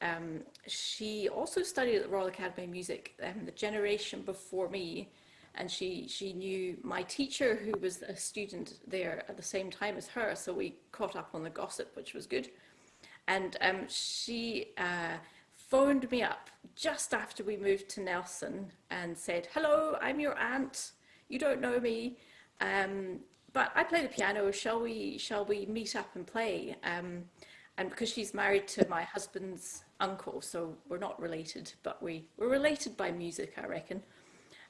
she also studied at the Royal Academy of Music the generation before me, and she knew my teacher, who was a student there at the same time as her, so we caught up on the gossip, which was good. And she phoned me up just after we moved to Nelson and said, hello, I'm your aunt, you don't know me, but I play the piano, shall we meet up and play? And because she's married to my husband's uncle, so we're not related, but we're related by music, I reckon.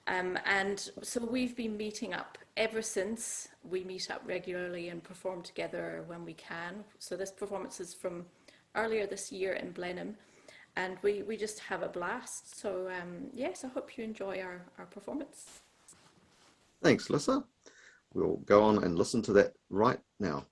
And so we've been meeting up ever since. We meet up regularly and perform together when we can. So this performance is from earlier this year in Blenheim, and we just have a blast. So yes, I hope you enjoy our performance. Thanks, Lissa. We'll go on and listen to that right now.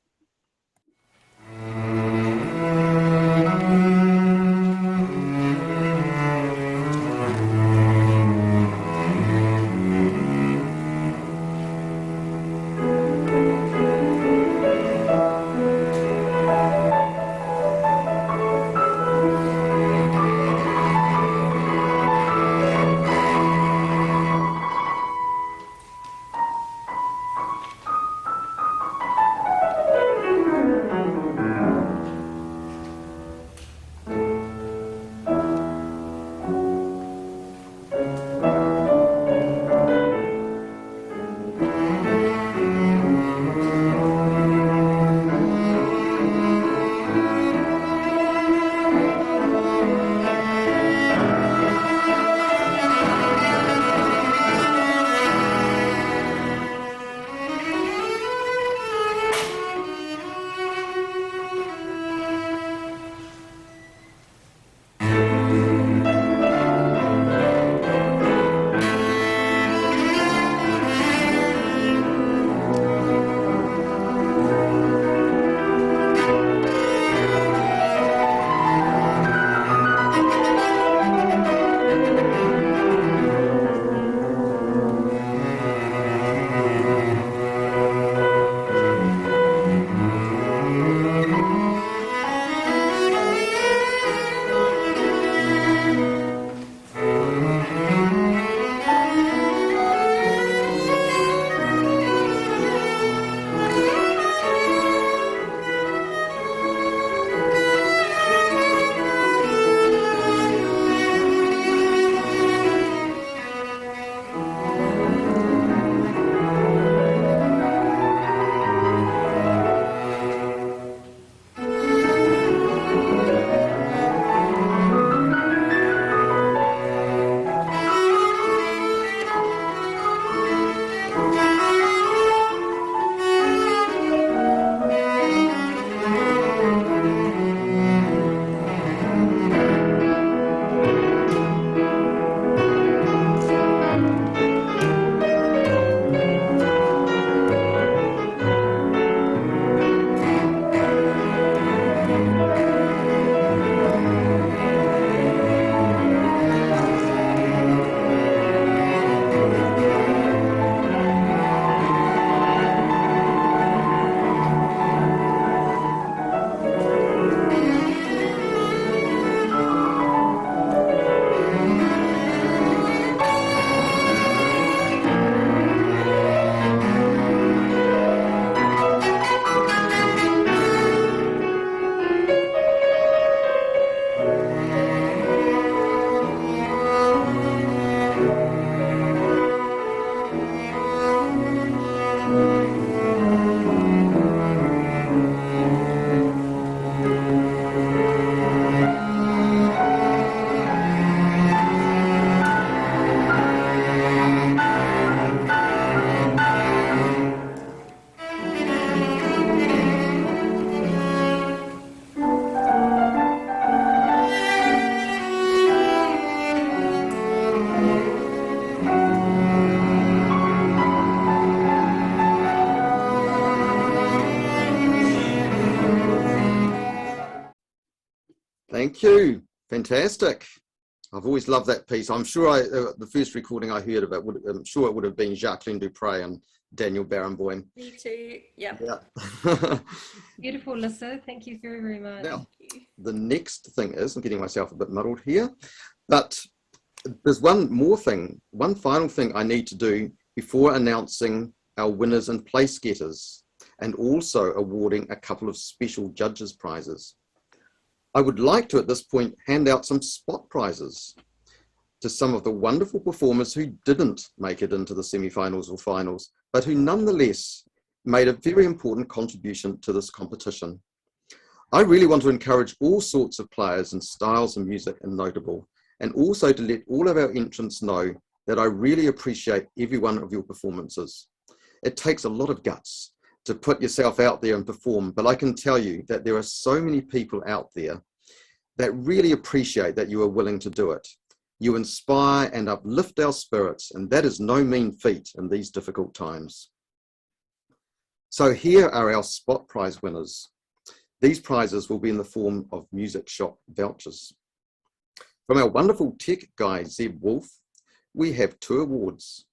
Thank you. Fantastic. I've always loved that piece. I'm sure the first recording I heard of it, I'm sure it would have been Jacqueline Dupre and Daniel Barenboim. Me too. Yep. Yeah. Beautiful, Lissa. Thank you very, very much. Now, the next thing is, I'm getting myself a bit muddled here, but there's one more thing, one final thing I need to do before announcing our winners and place getters, and also awarding a couple of special judges prizes. I would like to, at this point, hand out some spot prizes to some of the wonderful performers who didn't make it into the semi-finals or finals, but who nonetheless made a very important contribution to this competition. I really want to encourage all sorts of players and styles of music in Noteable, and also to let all of our entrants know that I really appreciate every one of your performances. It takes a lot of guts to put yourself out there and perform, but I can tell you that there are so many people out there that really appreciate that you are willing to do it. You inspire and uplift our spirits, and that is no mean feat in these difficult times. So here are our spot prize winners. These prizes will be in the form of music shop vouchers. From our wonderful tech guy, Zeb Wolf, we have 2 awards.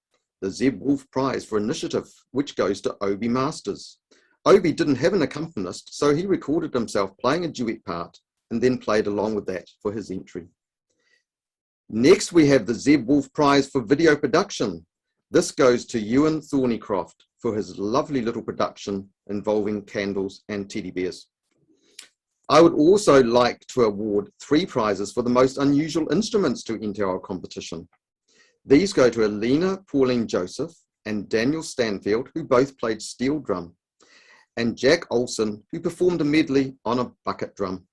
The Zeb Wolf Prize for Initiative, which goes to Obi Masters. Obi didn't have an accompanist, so he recorded himself playing a duet part and then played along with that for his entry. Next, we have the Zeb Wolf Prize for Video Production. This goes to Ewan Thornycroft for his lovely little production involving candles and teddy bears. I would also like to award 3 prizes for the most unusual instruments to enter our competition. These go to Alina Pauline Joseph and Daniel Stanfield, who both played steel drum, and Jack Olson, who performed a medley on a bucket drum.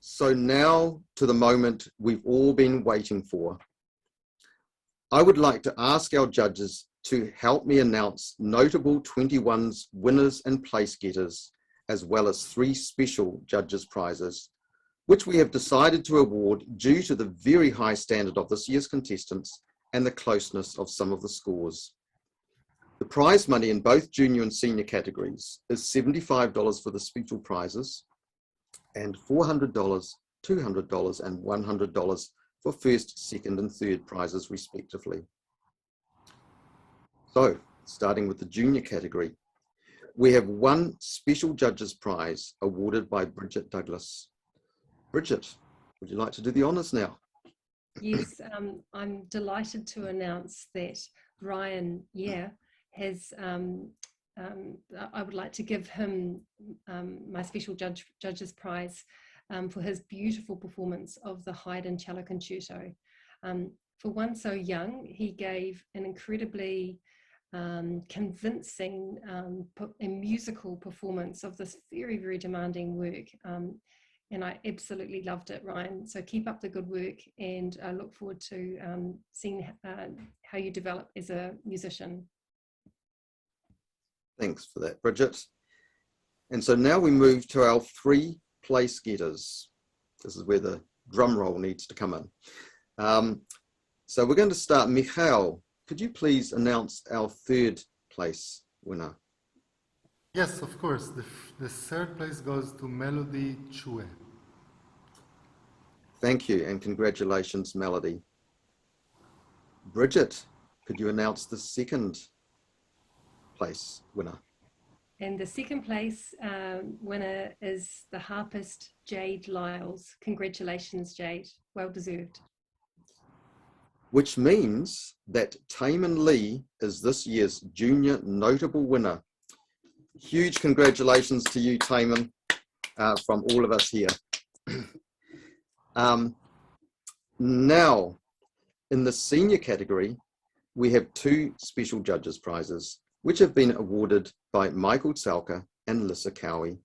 So now to the moment we've all been waiting for. I would like to ask our judges to help me announce Noteable 21's winners and place getters, as well as 3 special judges prizes, which we have decided to award due to the very high standard of this year's contestants and the closeness of some of the scores. The prize money in both junior and senior categories is $75 for the special prizes and $400, $200 and $100 for first, second and third prizes respectively. So, starting with the junior category, we have 1 special judges prize awarded by Bridget Douglas. Bridget, would you like to do the honours now? Yes, I'm delighted to announce that Ryan has, I would like to give him my special judges prize for his beautiful performance of the Haydn Cello Concerto. For one so young, he gave an incredibly convincing and musical performance of this very, very demanding work. And I absolutely loved it, Ryan. So keep up the good work, and I look forward to seeing how you develop as a musician. Thanks for that, Bridget. And so now we move to our 3 place getters. This is where the drum roll needs to come in. So we're going to start. Michael, could you please announce our 3rd place winner? Yes, of course. The 3rd place goes to Melody Chue. Thank you, and congratulations, Melody. Bridget, could you announce the 2nd place winner? And the second place winner is the harpist Jade Lyles. Congratulations, Jade. Well deserved. Which means that Taman Lee is this year's Junior Notable winner. Huge congratulations to you, Taman, from all of us here. Now, in the senior category, we have 2 special judges prizes, which have been awarded by Michael Tsalka and Lissa Cowie.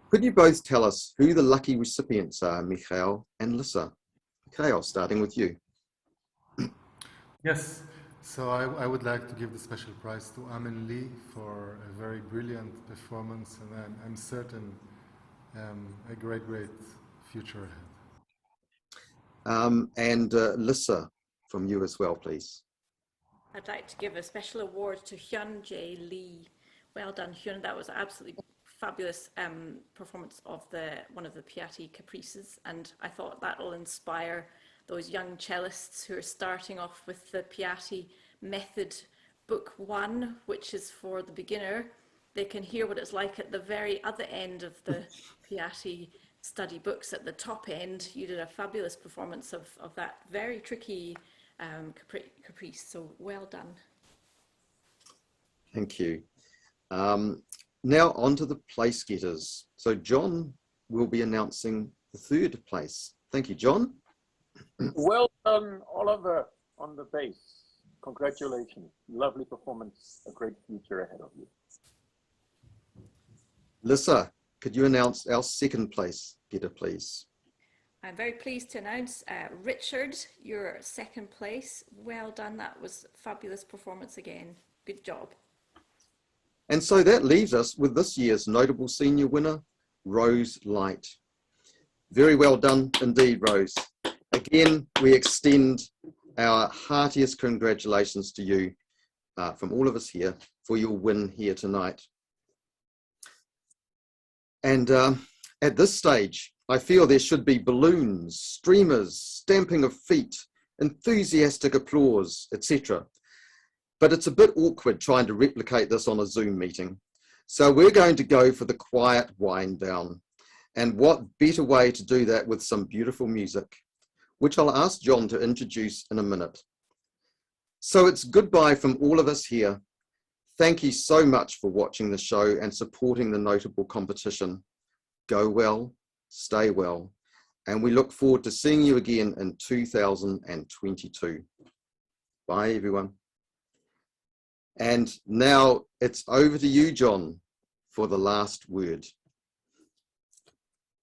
Could you both tell us who the lucky recipients are, Michael and Lissa? Michael, starting with you. Yes, so I would like to give the special prize to Amin Lee for a very brilliant performance, and I'm certain a great future ahead. And Lissa, from you as well, please. I'd like to give a special award to Hyun Jae Lee. Well done, Hyun. That was absolutely fabulous performance of one of the Piatti Caprices, and I thought that will inspire those young cellists who are starting off with the Piatti method book 1, which is for the beginner. They can hear what it's like at the very other end of the Piatti study books. At the top end, you did a fabulous performance of that very tricky caprice, so well done. Thank you. Now on to the place getters. So John will be announcing the 3rd place. Thank you, John. Well done, Oliver, on the bass. Congratulations. Lovely performance. A great future ahead of you. Lissa, could you announce our 2nd place getter, please? I'm very pleased to announce Richard, your 2nd place. Well done. That was a fabulous performance again. Good job. And so that leaves us with this year's notable senior winner, Rose Light. Very well done indeed, Rose. Again, we extend our heartiest congratulations to you from all of us here for your win here tonight. And at this stage, I feel there should be balloons, streamers, stamping of feet, enthusiastic applause, etc. But it's a bit awkward trying to replicate this on a Zoom meeting. So we're going to go for the quiet wind down. And what better way to do that with some beautiful music, which I'll ask John to introduce in a minute. So it's goodbye from all of us here. Thank you so much for watching the show and supporting the Notable competition. Go well, stay well, and we look forward to seeing you again in 2022. Bye, everyone. And now it's over to you, John, for the last word.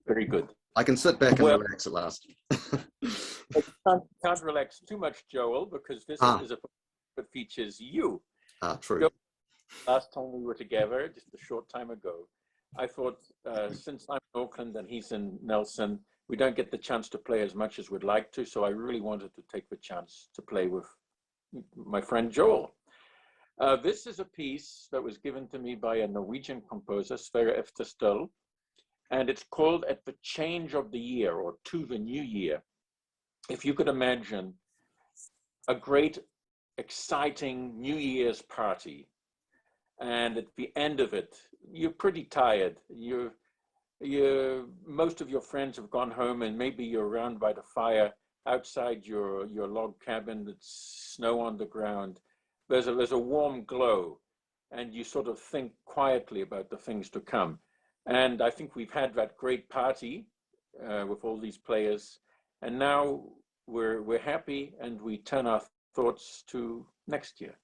Very good. I can sit back and relax at last. Can't relax too much, Joel, because this is a that features you. True. Joel, last time we were together, just a short time ago, I thought since I'm in Auckland and he's in Nelson, we don't get the chance to play as much as we'd like to. So I really wanted to take the chance to play with my friend Joel. This is a piece that was given to me by a Norwegian composer, Sverre Efterstøl, and it's called At the Change of the Year, or To the New Year. If you could imagine a great, exciting New Year's party, and at the end of it, you're pretty tired. Most of your friends have gone home, and maybe you're around by the fire outside your log cabin. It's snow on the ground. There's a warm glow, and you sort of think quietly about the things to come. And I think we've had that great party with all these players, and now we're happy, and we turn our thoughts to next year.